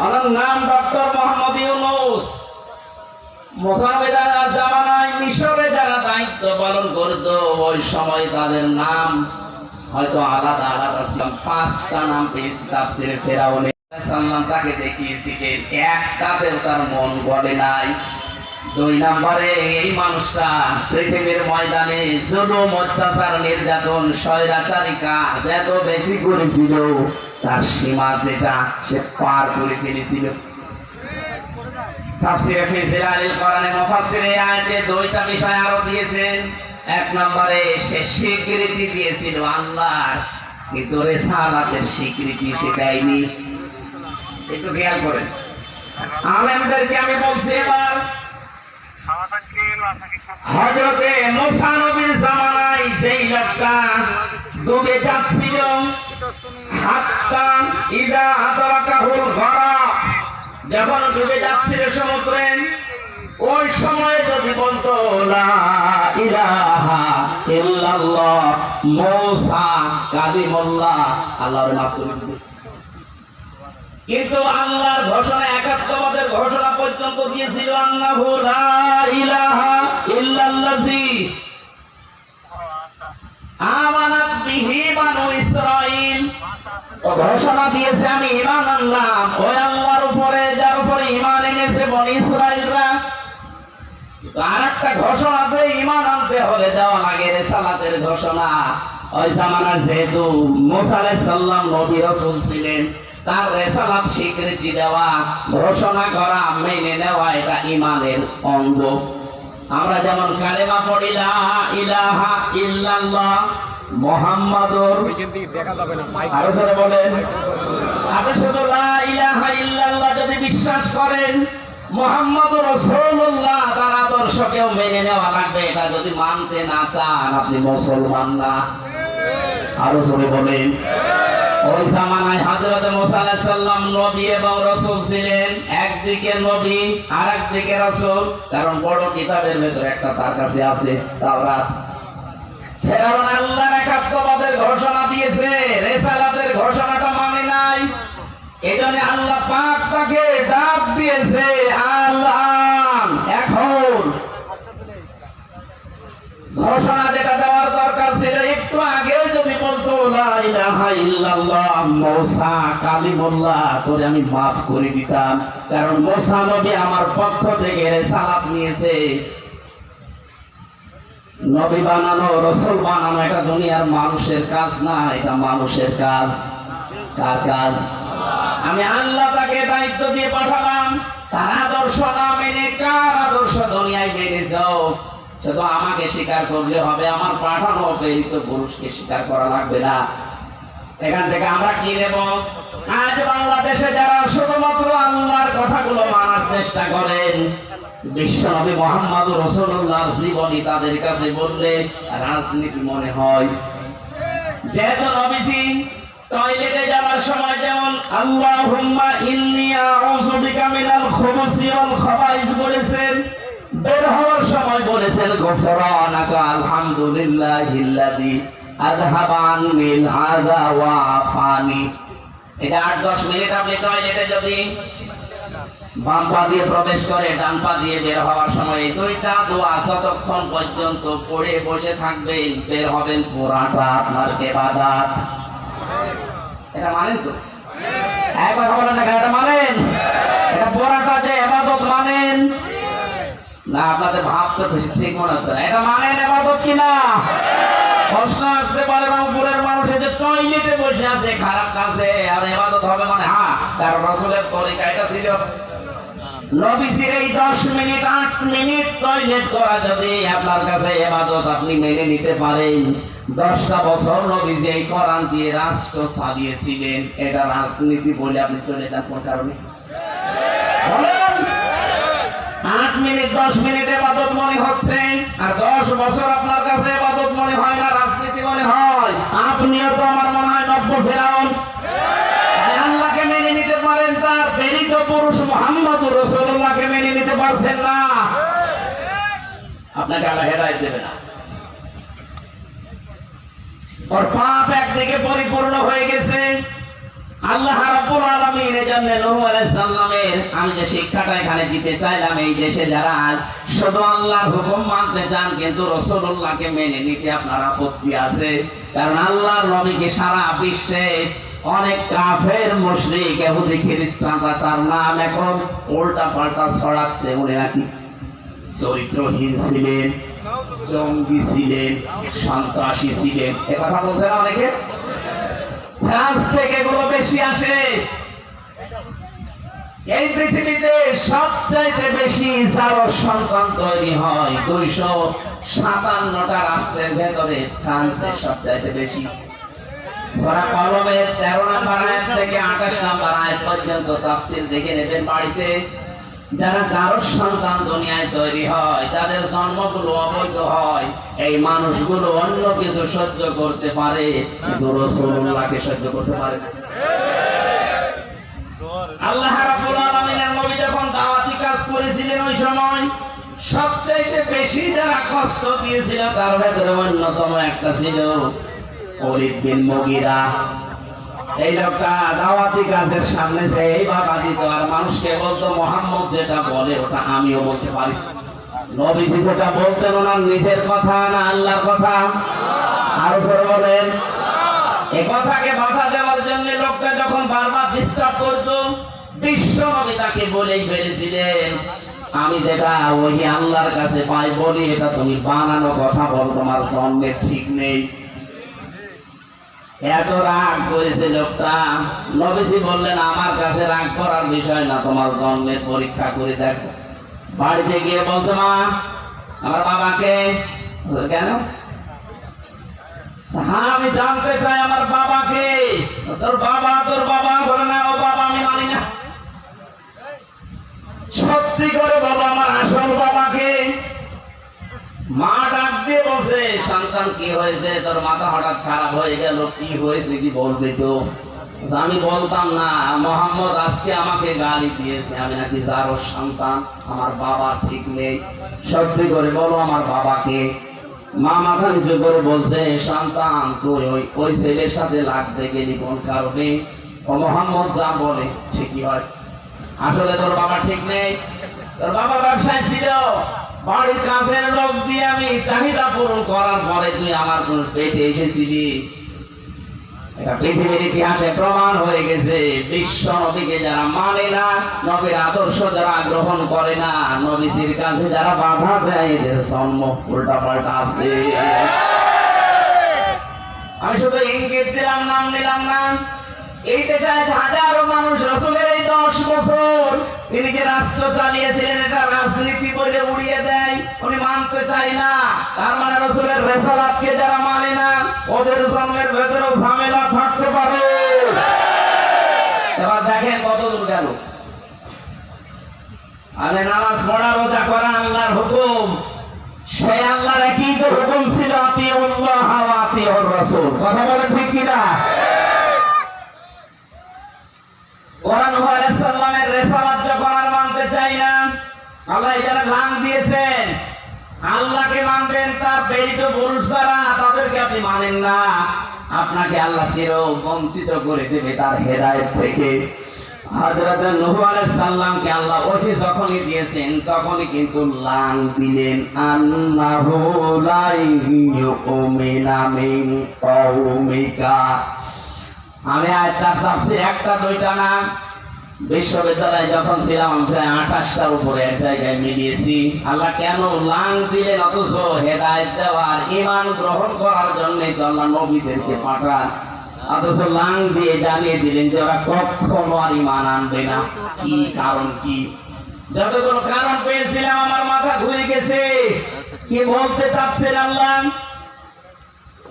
ওনার নাম ডক্টর মোহাম্মদ ইউনূস। মুসানবীর জামানায় মিশরে যারা দায়িত্ব পালন করত ওই সময় তাদের নাম হয়তো আলাদা আলাদা ছিল। 5টা নাম পেয়েছি তাফসীরে ফেরাউনে। সাল্লাম তাকে দেখিয়েছিলেন, একটাতেও তার মন গলে নাই। 2 নম্বরে এই মানুষটা পৃথিবীর ময়দানে জুলুম, অত্যাচার, নির্যাতন, স্বৈরাচারী কাজ এত বেশি করেছিল, তার সীমা যেটা সে পার করে ফেলেছিল। তাফসীরে ফি জিলালিল কোরআনে মুফাসসির এই আয়াতে 2টা বিষয় আরো দিয়েছেন। 1 নম্বরে সে স্বীকৃতি দিয়েছিল আল্লাহর, কিন্তু রিসালাতের স্বীকৃতি সে দেয়নি। একটু খেয়াল করেন, আলেমদেরকে আমি বলছি এবার, হযরতে মুসা নবীর জামানায় যেই লোকটা ডুবে যাচ্ছিল, হাত্তা ইদা আদরাকাহুল গরাক, যখন ডুবে যাচ্ছিল সমুদ্রে, ওই সময় যদি বলতো লা ইলাহা ইল্লাল্লাহ মুসা কালিমুল্লাহ, আল্লাহর মাফ করে দিবে। কিন্তু আল্লাহর ঘোষণা, একাত্মবাদের ঘোষণা পর্যন্ত দিয়েছিল, আন্নাহু লা ইলাহা ইল্লাল্লাযী আমানাত বিহি বানু ইসরাঈল। ঘোষণা দিয়েছে আমি ঈমান আনলাম ওই আল্লাহর উপরে যার উপরে ঈমান এনেছে বনি ইসরাঈলরা। আরেকটা ঘোষণা আছে, ঈমান আনতে হলে দেওয়া লাগে রিসালাতের ঘোষণা। ওই জামানায় যেহেতু মুসা আলাইহিস সালাম নবী রাসূল ছিলেন, তার রিসালাত স্বীকৃতি দেওয়া, ঘোষণা করা, মেনে নেওয়া এটা ঈমানের অঙ্গ। আমরা যেমন কালেমা পড়ি লা ইলাহা ইল্লাল্লাহ মুহাম্মাদুর, আরো জোরে বলেন, আপনি শুধু লা ইলাহা ইল্লাল্লাহ যদি বিশ্বাস করেন, মুহাম্মাদুর রাসূলুল্লাহ তার আদর্শকেও মেনে নেওয়া লাগবে। এটা যদি মানতে না চান আপনি মুসলমান না। আরো জোরে বলেন। ওই জামানায় হযরত মুসা আলাইহিস সালাম নবী এবং রাসূল ছিলেন, একদিকে নবী আর একদিকে রাসূল, কারণ বড় কিতাবের ভেতরে একটা তার কাছে আছে, তাওরাত। ফেরাউন আল্লাহর একাত্মবাদের ঘোষণা দিয়েছে, রিসালাতের ঘোষণাটা মানে নাই। এজন্য আল্লাহ পাক তাকে ডাক দিয়েছে, আল্লাহ এখন ঘোষণা যেটা দেওয়ার দরকার ছিল একটু আগেও যদি বলতো লা ইলাহা ইল্লাল্লাহ মুসা কালিমুল্লাহ, তোরে আমি মাফ করে দিতাম। কারণ মুসা নবী আমার পক্ষ থেকে রিসালাত নিয়েছে। নবী বানানো, রাসূল বানানো এটা দুনিয়ার মানুষের কাজ না, এটা মানুষের কাজ। কার কাজ? আমি আল্লাহ তাকে দায়িত্ব দিয়ে পাঠালাম, তার আদর্শ না মেনে কার আদর্শ দুনিয়ায় মেনেছো, শুধু আমাকে স্বীকার করলে হবে, আমার পাঠানো প্রেরিত পুরুষকে স্বীকার করা লাগবে না। এখান থেকে আমরা কি নেব? আজ বাংলাদেশে যারা শুধুমাত্র আল্লাহর কথাগুলো মানার চেষ্টা করেন, বিশ্বনবী মুহাম্মদ রাসূলুল্লাহর জীবনী তাদের কাছে বললে রাজনীতি মনে হয়। যেহেতু নবীজি টয়লেটে যাওয়ার সময় যেমন আল্লাহুম্মা ইন্নী আউযু বিকা মিনাল খুবুসি ওয়াল খাবাইস বলেছেন, বের হওয়ার সময় বলেছেন গফরানাকা আলহামদুলিল্লাহিল্লাযী আযহাবা আন্নিল আযা ওয়া আফানি। এটা 8-10 মিনিট আপনি টয়লেটে যদি বাম পা দিয়ে প্রবেশ করে ডান পা দিয়ে বের হওয়ার সময় এই 2টা দোয়া যতক্ষণ পর্যন্ত পড়ে বসে থাকবেন, বের হবেন পুরাটা আপনার ইবাদত। এটা মানেন তো? একবার বলেন না, এটা মানেন? এটা পড়াটা যে ইবাদত মানেন না? আপনাদের ভাব তো ঠিক মনে হচ্ছে না। এটা মানেন ইবাদত কিনা? প্রশ্ন আসতে পারে রংপুরের মানুষ এই যে টয়লেটে বসে আছে খারাপ কাজে, আর ইবাদত হবে মানে? হ্যাঁ, তার রাসূলের তরিকা এটা ছিল। নবীজির এই 10 মিনিট 8 মিনিট টয়লেট করা যদি আপনার কাছে ইবাদত আপনি মেনে নিতে পারেন, 10টা বছর নবীজি এই কোরআন দিয়ে রাষ্ট্র চালিয়েছিলেন, এটা রাজনীতি বলে আপনি চলে যান কোন কারণে? বলেন। 8 মিনিট 10 মিনিট ইবাদত মনে হচ্ছে, আর 10 বছর আপনার কাছে ইবাদত মনে হয় না, রাজনীতি মনে হয়। আপনিও তো আমার মনে হয় নব্য ফেরাউন। আল্লাহকে মেনে নিতে পারেন, তার প্রেরিত পুরুষ মুহাম্মদুর রাসূলুল্লাহকে মেনে নিতে পারছেন না, আপনাকে আল্লাহ হেদায়েত দেবে না। ওর পাপ একদিকে পরিপূর্ণ হয়ে গেছে। আল্লাহ রাব্বুল আলামিন এজন্য নূহ আলাইহিস সালামের আমি যে শিক্ষাটা এখানে দিতে চাইলাম, এই দেশে যারা শুধু আল্লাহর হুকুম মানতে চান কিন্তু রাসূলুল্লাহকে মেনে নিতে আপনার আপত্তি আছে, কারণ আল্লাহর নবীকে সারা বিশ্বে অনেক কাফের মুশরিক ইহুদি খ্রিস্টানরা তার নাম এখন উল্টা পাল্টা ছড়াচ্ছে। উনি নাকি চরিত্রহীন ছিলেন, জঙ্গি ছিলেন, সন্ত্রাসী ছিলেন, এ কথা বলছে না অনেকে? ফ্রান্স থেকে এগুলো বেশি আসে। এই পৃথিবীতে সবচাইতে বেশি যার সন্তান তৈরি হয় 257টা রাষ্ট্রের ভেতরে ফ্রান্সের সবচাইতে বেশি। সূরা কলমের 13 নম্বর আয়াত থেকে 28 নম্বর আয়াত পর্যন্ত তাফসীর দেখে নেবেন বাড়িতে। যারা যার সন্তান দুনিয়ায় তৈরি হয়, যাদের জন্মগুলো অবৈধ হয়, এই মানুষগুলো অন্য কিছু সহ্য করতে পারে কিন্তু রাসূলুল্লাহকে সহ্য করতে পারে না। আল্লাহ রাব্বুল আলামিনের নবী যখন দাওয়াতি কাজ করেছিলেন, ওই সময় সবচাইতে বেশি যারা কষ্ট দিয়েছিল তার ভেতরে অন্যতম একটা ছিল ওলীদ বিন মুগীরা। এই লোকটা দাওয়াতি কাজের সামনে যে এই বাবা দিত আর মানুষকে বলতো মুহাম্মদ যেটা বলে ওটা আমিও বলতে পারি। নবীজি যেটা বলতেন ওনার নিজের কথা না আল্লাহর কথা? আরো জোরে বলেন। এই কথাকে বাধা দেওয়ার জন্য লোকটা যখন বারবার ডিস্টার্ব করতো, বিশ্ব নবী তাকে বলেই ফেলেছিলেন, আমি যেটা ওই আল্লাহর কাছে পাই বলি এটা তুমি বানানো কথা বল, তোমার জন্মের ঠিক নেই। এত রাগ করেছে লোকটা। নবীজি বললেন, আমার কাছে রাগ করার বিষয় না, তোমার জন্মের পরীক্ষা করে দেখো। বাড়িতে গিয়ে বলছে, মা আমার বাবাকে। কেন? হ্যাঁ আমি জানতে চাই আমার বাবাকে। তোর বাবা বলে না, ও বাবা আমি মানি না। সত্যি করে বাবা আমার আসল বাবাকে। মা ডাক দিয়ে বলছে, সন্তান কি হয়েছে? তোর মাথা হঠাৎ খারাপ হয়ে গেল, কি হয়েছে কি বলবি তো? আমি বলতাম না, মুহাম্মদ আজকে আমাকে গালি দিয়েছে, আমি নাকি যারও সন্তান, আমার বাবা ঠিক নেই। সত্যি করে বলো আমার বাবাকে। মা মাথা নিচু করে বলছে, সন্তান তুই ওই ছেলের সাথে লাগতে গেলি কোন কারণে? ও মুহাম্মদ যা বলে ঠিকই হয়। আসলে তোর বাবা ঠিক নেই। তোর বাবা ব্যবসায় ছিল, বাড়ির কাছের লোক দিয়ে আমি চাহিদা পূরণ করার পরে তুই আমার পেটে এসেছিলি। এটা পৃথিবীর ইতিহাসে প্রমাণ হয়ে গেছে। বিশ্ব নবীকে যারা মানে না, নবীর আদর্শ যারা গ্রহণ করে না, নবীজির কাছে যারা বাধা দেয়, এদের জন্ম উল্টা পাল্টা আছে। আমি শুধু ইঙ্গিত দিলাম, নাম নিলাম না। এই দেশে হাজারো মানুষ রাসূলের এই 10 বছর তিনি যে রাষ্ট্র চালিয়েছিলেন এটা রাজনীতি বলে উড়িয়ে দেয়, উনি মানতে চায় না। তার মানে রাসূলের রিসালাতকে যারা মানে না, ওদের জন্মের ভেতরেও ঝামেলা থাকতে পারে। এবার দেখেন কত দূর গেল। আমি নামাজ পড়া, রোজা করা আল্লাহর হুকুম, সেই আল্লাহর একই তো হুকুম ছিল, আতিউল্লাহ ওয়া আতিউর রাসূল। কথা বলেন ঠিক কিনা? কোরআন আলাইহিস সালামের রিসালাত যখন আর মানতে চাই না, আল্লাহ এখানে লাং দিয়েছেন, আল্লাহকে মানবেন, তার প্রেরিত পুরুষ যারা তাদেরকে আপনি মানেন না, আপনাকে আল্লাহ চির বঞ্চিত করে দেবে তার হেদায়েত থেকে। হযরত নূহ আলাইহিস সালামকে আল্লাহ ওহী যখনই দিয়েছেন তখনই কিন্তু লাং দিলেন, আন্নাহু লা ইউমিনা মিন কওমিকা। আমি আয়াতটা তাফসীর একটা দুইটা না, বিশ্ববিদ্যালয়ে যখন ছিলাম প্রায় 28টার উপরে এক জায়গায় মিলিয়েছি। আল্লাহ কেন লাং দিলেন? অথচ হেদায়েত দেওয়ার ঈমান গ্রহণ করার জন্য তো আল্লাহ নবীদেরকে পাঠান, অথচ লাং দিয়ে জানিয়ে দিলেন যে ওরা কখনো আর ঈমান আনবে না। কি কারণ? কি যতগুলো কারণ পেয়েছিলাম আমার মাথা ঘুরে গেছে। কি বলতে চাচ্ছেন আল্লাহ?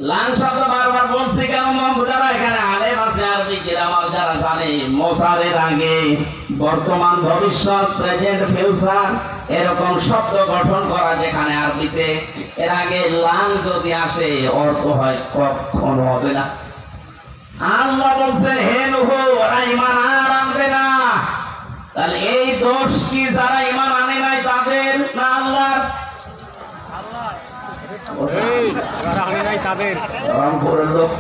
লাং শব্দ বারবার বলছি কেন? যারা এখানে আলেম আছে, আরবি গ্রামার যারা জানে, মোসারের আগে বর্তমান, ভবিষ্যৎ, প্রেজেন্ট, ফিউচার এরকম শব্দ গঠন করা যেখানে আরবিতে, এর আগে লাং যদি আসে অর্থ হয় কখনো হবে না। আল্লাহ বলছে হে নূহ, ওরা ঈমান আর আনবে না। তাহলে এই দোষ কি যারা ঈমান আনে নাই তাদের না আল্লাহর? রংপুরের লোক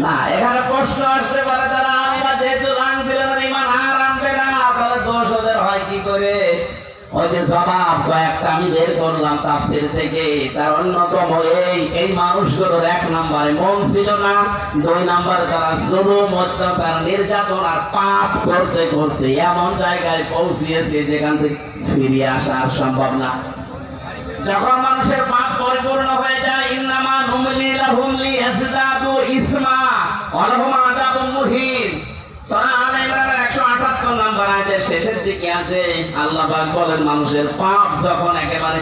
না, এখানে প্রশ্ন আসতে পারে যারা আল্লাহ যেহেতু লাং দিলেন ঈমান আর আনবে না, তাহলে দোষ ওদের হয় কি করে? ওই যে জবাব কয়েকটা আমি বের করলাম তাফসীর থেকে, তার অন্যতম এই মানুষগুলোর 1 নম্বরে মন ছিল না, 2 নম্বরে তারা জুলুম, অত্যাচার, নির্যাতন আর পাপ করতে করতে এমন জায়গায় পৌঁছিয়েছে যেখান থেকে ফিরে আসা আর সম্ভব না। যখন মানুষের পাপ পরিপূর্ণ হয়ে যায়, ইন্নামা নুমলি লাহুম লিয়াজদাদু ইসমা ওয়া লাহুম আযাবুন মুহিন, সূরা আলে ইমরানের 178 নম্বর আয়াতের শেষের দিকে আছে আল্লাহ পাক বলেন, মানুষের পাপ যখন একেবারে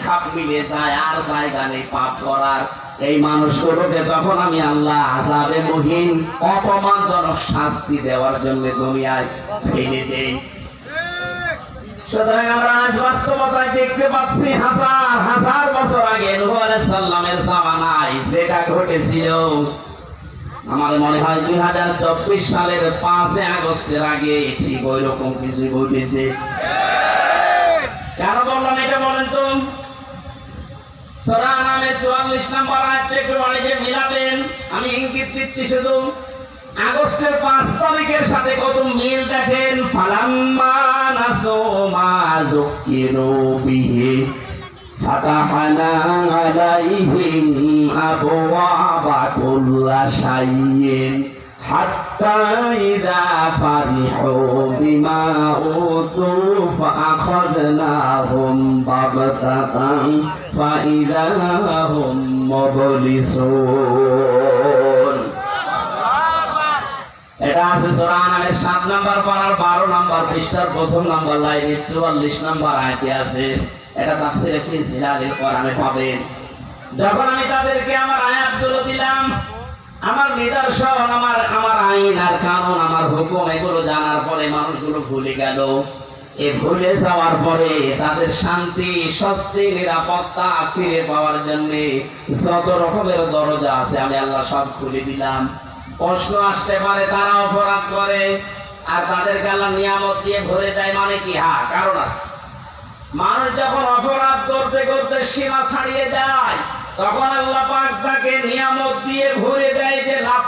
খাপ মিলে যায় আর জায়গা নেই পাপ করার, এই মানুষগুলোকে তখন আমি আল্লাহ আযাবে মুহিন, অপমানজনক শাস্তি দেওয়ার জন্য দুনিয়ায় ফেলে দেই। সুতরাং আমরা আজ বাস্তবতায় দেখতে পাচ্ছি হাজার হাজার বছর আগে নূহ আলাইহিস সালামের জামানায় যেটা ঘটেছিল, আমার মনে হয় 2024 সালের 5 আগস্টের আগে ঠিক ওই রকম কিছু ঘটেছে। কেন বললাম এটা বলেন তো? সূরা আনামের 44 নম্বর আয়াতে একটু বাড়িতে মিলাবেন, আমি ইঙ্গিত দিচ্ছি শুধু। আগস্টের 5 তারিখের সাথে কত মিল দেখেন। ফালাম্মা নাসু মা যুকিরু বিহি ফাতাহনা আলাইহিম আবওয়াবা কুল্লা শাইইন হাত্তা ইযা ফারিহু বিমা উতু ফাআখাযনাহুম বাগতাতান ফাইযা হুম মুবলিসুন। এটা আছে সূরা আনামের 7 নম্বর পারার 12 নম্বর পৃষ্ঠার 1ম নম্বর লাইনের 44 নম্বর আয়াতে আছে। এটা তাফসীরে ফি জিলালিল কোরআনে পাবেন। যখন আমি তাদেরকে আমার আয়াতগুলো দিলাম, আমার নিদর্শন, আমার আইন আর কানুন, আমার হুকুম, এগুলো জানার পরে মানুষগুলো ভুলে গেল। এই ভুলে যাওয়ার পরে তাদের শান্তি, স্বস্তি, নিরাপত্তা ফিরে পাওয়ার জন্য যত রকমের দরজা আছে আমি আল্লাহ সব খুলে দিলাম। প্রশ্ন আসতে পারে তারা অপরাধ করে আর তাদেরকে আল্লাহ নিয়ামত দিয়ে ভরে দেয়, মানে কি? হ্যাঁ, কারণ আছে। মানুষ যখন অপরাধ করতে করতে সীমা ছাড়িয়ে যায়, তখন আল্লাহ পাক তাকে নিয়ামত দিয়ে ভরে দেয়। যে লাভ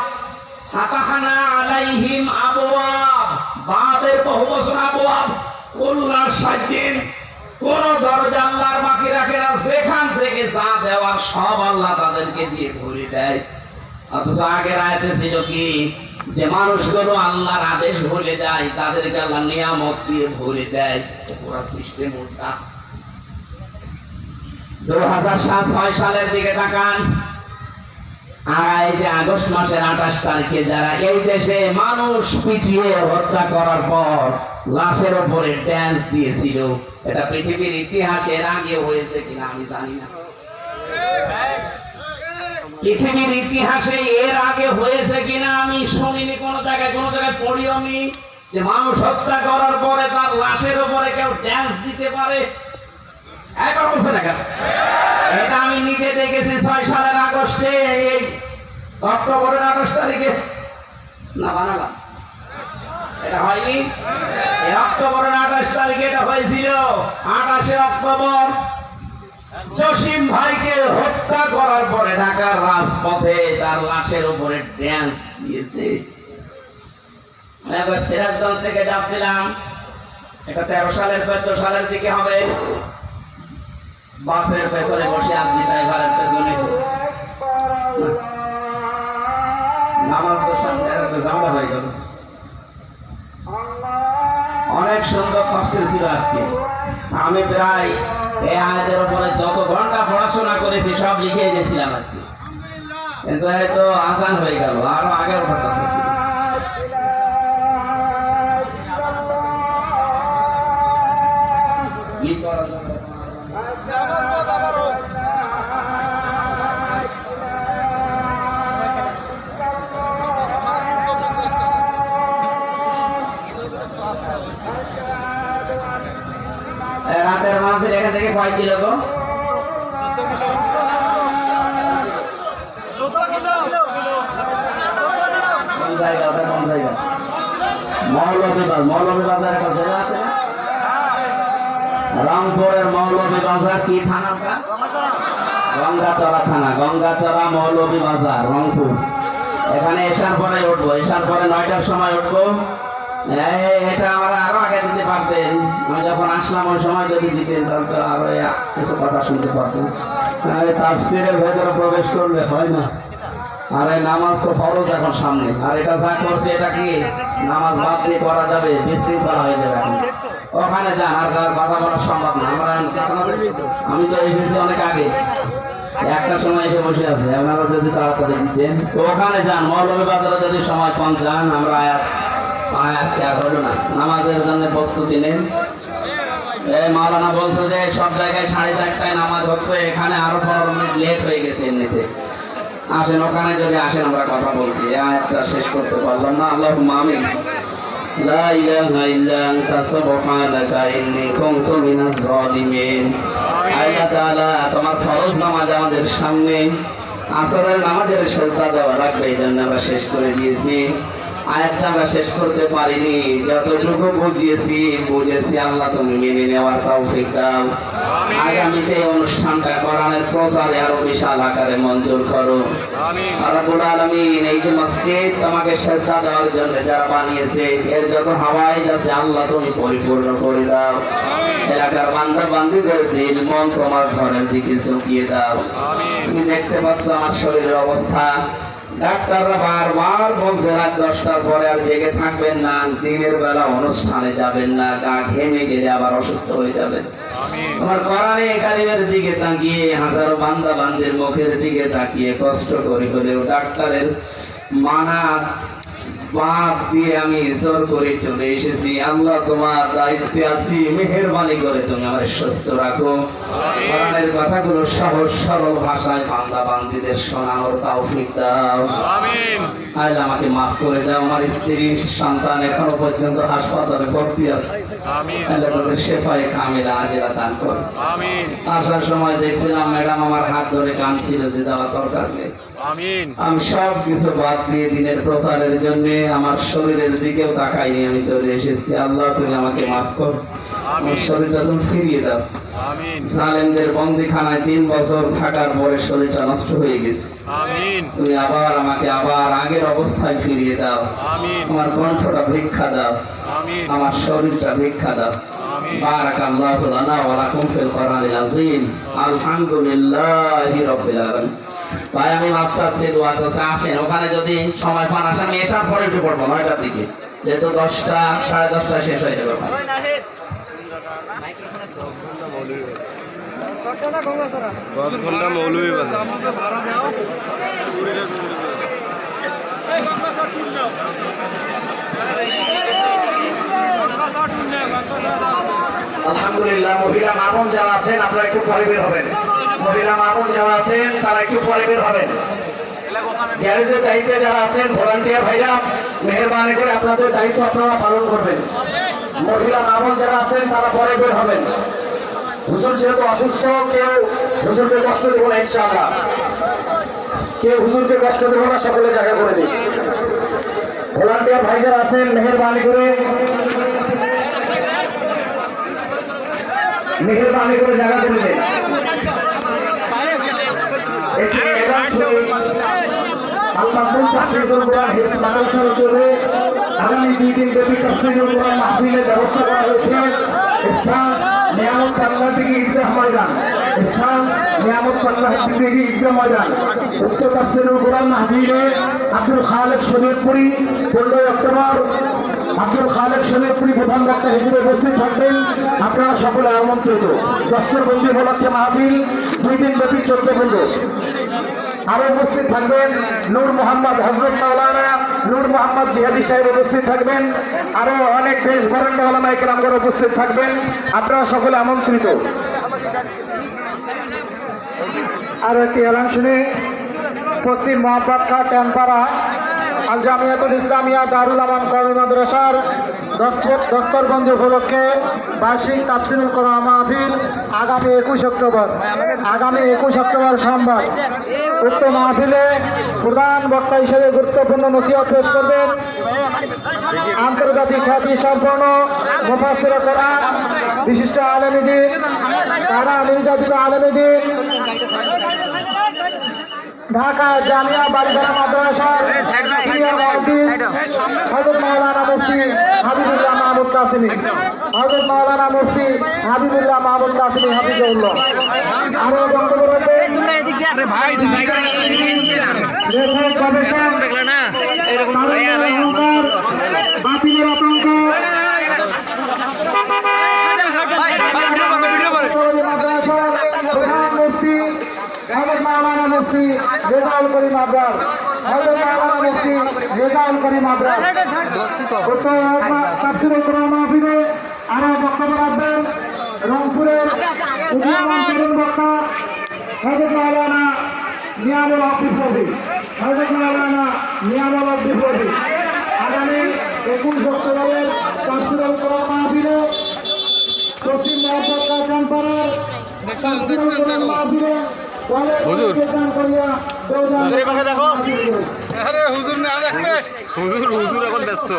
ফাতাহনা আলাইহিম আবওয়াব, বাবের বহুবচন আবওয়াব, কুল্লা শাইইন, কোন দরজা আল্লাহর বাকি রাখে না, সেখান থেকে যা দেওয়ার সব আল্লাহ তাদেরকে দিয়ে ভরে দেয়। অথচ আগের আয়াতে ছিল কি? যে মানুষগুলো আল্লাহর আদেশ ভুলে যায়, তাদেরকে আল্লাহ নিয়ামত দিয়ে ভরে দেয়। পুরো সিস্টেম উল্টা। 2006 সালের দিকে তাকান, আর এই যে আগস্ট মাসের 28 তারিখে যারা এই দেশে মানুষ পিটিয়ে হত্যা করার পর লাশের উপরে ড্যান্স দিয়েছিল, এটা পৃথিবীর ইতিহাসে এর আগে হয়েছে কিনা আমি জানি না। পৃথিবীর ইতিহাসে এর আগে হয়েছে কিনা আমি শুনিনি, কোন জায়গায় পড়িও নি যে মানুষ হত্যা করার পরে তার লাশের উপরে কেউ ড্যান্স দিতে পারে। এটা আমি নিজে দেখেছি 6 সালের আগস্টে, এই অক্টোবরের 28 তারিখে না বানালাম, এটা হয়নি। এই অক্টোবরের 28 তারিখে এটা হয়েছিল। 28শে অক্টোবর জসিম ভাইকে হত্যা করার পরে ঢাকার রাজপথে তার লাশের উপরে ড্যান্স দিয়েছে। একবার সিরাজগঞ্জ থেকে যাচ্ছিলাম, এটা 13 সালের 14 সালের দিকে হবে। বাসের পেছনে বসে আছি, ড্রাইভারের পেছনে। নামাজ তো সামনে ঝামেলা হয়ে গেল। প্রায় এই আয়াতের উপরে যত ঘন্টা পড়াশোনা করেছি সব লিখে গেছিলাম আজকে, কিন্তু হয়তো আজান হয়ে গেল, আরো আগে ওঠার কথা ছিল। গীত করার জন্য রাতের মাহফিল এখান থেকে কয় কিলো গো? কোন জায়গা ওটা, কোন জায়গা? মৌলভীবাজার একটা জায়গা আছে না? রংপুরের মৌলভীবাজার কি থানা ওটা? গঙ্গাচড়া থানা, গঙ্গাচড়া মৌলভীবাজার রংপুর। এখানে এসার পরে উঠবো, এসার পরে 9টার সময় উঠবো। এটা আমরা আরো আগে দিতে পারতেন, আমি যখন আসলাম ওই সময় যদি দিতেন তাহলে আরো কিছু কথা শুনতে পারতেন। তাফসীরের ভেতরে প্রবেশ করলে হয় না। আর এই নামাজ তো ফরজ এখন সামনে, আর এটা যা করছে এটা কি নামাজ বাদ দিয়ে করা যাবে? বিশৃঙ্খলা হয়ে যাবে এখন। ওখানে যান, আর কথা বলা সম্ভব না। আমি তো এসেছি অনেক আগে, একটা সময় এসে বসে আছে, আপনারা যদি তাড়াতাড়ি দিতেন তো ওখানে যান। মৌলভীবাজারে যদি সময় কম যান, আমরা আজকে আর হলো না, নামাজের জন্য প্রস্তুতি নেন। মাওলানা বলছে যে সব জায়গায় 4:30টায় নামাজ হচ্ছে, এখানে আরো 15 মিনিট লেট হয়ে গেছে এমনিতে। আসেন, ওখানে যদি আসেন আমরা কথা বলছি। আয়াতটা শেষ করতে পারলাম না। আল্লাহুম্মা আমিন। লা ইলাহা ইল্লা আনতা সুবহানাকা ইন্নী কুনতু মিনাজ জালিমিন। আল্লাহ তাআলা তোমার ফরজ নামাজ আমাদের সামনে, আসরের নামাজের সিজদা দেওয়া লাগবে, এই জন্য আমরা শেষ করে দিয়েছি। আয়াতটা আমরা শেষ করতে পারিনি, যতটুকু বুঝেছি আল্লাহ তুমি মেনে নেওয়ার তৌফিক দাও। আগামীতে অনুষ্ঠানটা কোরআনের প্রচারে আরো বিশাল আকারে মঞ্জুর করো। রব্বুল আলামিন, এই যে মসজিদ তোমাকে সিজদা দেওয়ার জন্য যারা বানিয়েছে, এর যত হাওয়াইজ আছে আল্লাহ তুমি পরিপূর্ণ করে দাও। এলাকার বান্দা বান্দীদের দিল মন তোমার ঘরের দিকে ঝুঁকিয়ে দাও। তুমি দেখতে পাচ্ছ আমার শরীরের অবস্থা। ডাক্তাররা বারবার বলছে রাত 10টার পরে আর জেগে থাকবেন না, দিনের বেলা অনুষ্ঠানে যাবেন না, গা ঘেমে গেলে আবার অসুস্থ হয়ে যাবেন। তোমার কোরআনে কারিমের দিকে তাকিয়ে, হাজারো বান্দা বান্দির মুখের দিকে তাকিয়ে কষ্ট করে হলেও ডাক্তারের মানা বাদ দিয়ে আমি জোর করে চলে এসেছি। আল্লাহ তোমার দায়িত্বে আছি, মেহেরবানি করে তুমি আমার সুস্থ রাখো। কোরআনের কথাগুলো সহজ সরল ভাষায় বান্দা বান্দীদের শোনানোর তৌফিক দাও। আমিন। আল্লাহ আমাকে মাফ করে দাও। আমার স্ত্রী সন্তান এখনো পর্যন্ত হাসপাতালে ভর্তি আছে, আমিন। আল্লাহ তাদের শেফায়ে কামিলা আজেলা দান করো, আমিন। আসার সময় দেখছিলাম ম্যাডাম আমার হাত ধরে কাঁদছিল যে যাওয়া দরকার নেই, আমিন। আমি সব কিছু বাদ দিয়ে দিনের প্রচারের জন্য আমার শরীরের দিকেও তাকাইনি, আমি চলে এসেছি। আল্লাহ তুমি আমাকে মাফ কর, আমার শরীরটা তুমি ফিরিয়ে দাও। আমিন। জালেমদের বন্দিখানায় 3 বছর থাকার পরে শরীরটা নষ্ট হয়ে গেছে, আমিন। তুমি আবার আমাকে আবার আগের অবস্থায় ফিরিয়ে দাও, আমিন। আমার কণ্ঠটা ভিক্ষা দাও, আমিন। আমার শরীরটা ভিক্ষা দাও। বারাকাল্লাহু লানা ওয়া লাকুম ফিল কোরআনিল আযীম। আলহামদুলিল্লাহি রাব্বিল আলামিন। ভাই আমি মাপ চাচ্ছি, দোয়া চাচ্ছি, আসেন ওখানে যদি সময় পান আসেন। আমি এসার পরে একটু পড়বো 9টার দিকে, যেহেতু 10টা 10:30 শেষ হয়ে যাবে। 10 ঘন্টা মৌলভীবাজার। আলহামদুলিল্লাহ। মহিলা মা বোন যারা আছেন আপনারা একটু পরে বের হবেন। মহিলা মা বোন যারা আছেন তারা একটু পরে বের হবেন। গ্যারেজের দায়িত্বে যারা আছেন ভলান্টিয়ার ভাইরা, মেহেরবানি করে আপনাদের দায়িত্ব আপনারা পালন করবেন। মহিলা মা বোন যারা আছেন তারা পরে বের হবেন। হুজুর যেহেতু অসুস্থ, কেউ হুজুরকে কষ্ট দেব না ইনশাআল্লাহ, কেউ হুজুরকে কষ্ট দেব না, সকলে জায়গা করে দিই। ভলান্টিয়ার ভাই যারা আছেন মেহেরবানি করে জায়গা করে দেন। আগামী 2 দিন ব্যাপী তাফসীরুল কোরআন মাহফিলের ব্যবস্থা করা হয়েছে। স্থান নিয়ামত পাল্লা থেকে ঈদগাহ ময়দান, স্থান নিয়ামত পাল্লা থেকে ঈদগাহ ময়দান। উক্ত তাফসীরুল কোরআন মাহফিলে আব্দুল খালেক শরীয়তপুরি 15 অক্টোবর আব্দুল খালেক শরীফপুরি প্রধান বক্তা হিসেবে উপস্থিত থাকবেন। আপনারা সকলে আমন্ত্রিত। দস্তরবন্দি উপলক্ষে মাহফিল 2 দিন ব্যাপী 14 পর্যন্ত। আরো উপস্থিত থাকবেন নূর মোহাম্মদ হযরত মাওলানা নূর মোহাম্মদ জিহাদি সাহেব উপস্থিত থাকবেন। আরো অনেক বেশ বরেণ্য ওলামায়ে কেরামগণ উপস্থিত থাকবেন। আপনারা সকলে আমন্ত্রিত। আরো একটি এলান শুনে পশ্চিম মহাপাটকা ট্যানপাড়া আল জামিয়াতুল ইসলামিয়া দারুল আমান কওমি মাদ্রাসার দস্তরবন্দি উপলক্ষে বার্ষিক তাফসীরুল কোরআন মাহফিল আগামী 21 অক্টোবর সোমবার। উক্ত মাহফিলে প্রধান বক্তা হিসেবে গুরুত্বপূর্ণ নসিহত পেশ করবেন আন্তর্জাতিক খ্যাতি সম্পন্ন মুফাসসিরে কোরআন বিশিষ্ট আলেমে দ্বীন কারা নির্যাতিত আলেমে দ্বীন ঢাকা জামিয়া বাড়িধারা মাদ্রাসার সিনিয়র মুফতি হযরত মাওলানা মুফতি হাবিবুল্লাহ মাহমুদ কাসেমী হাফিজাহুল্লাহ। আরো বক্তব্য রাখবেন লেখক গবেষক বাতিলের আতঙ্ক প্রধান মুফতি হযরত মাওলানা মুফতি রেজাউল করিম আবরার তাফসীরুল কোরআন মাহফিলে আরো বক্তব্য রাখবেন রংপুরের উদীয়মান তরুণ বক্তা হযরত মাওলানা নিয়ামুল হক বিপ্লবী আগামী 21 অক্টোবরের তাফসীরুল কোরআন মাহফিলে পশ্চিম মহাপাটকা ট্যানপাড়ার হুজুর হুজুর এখন ব্যস্ত।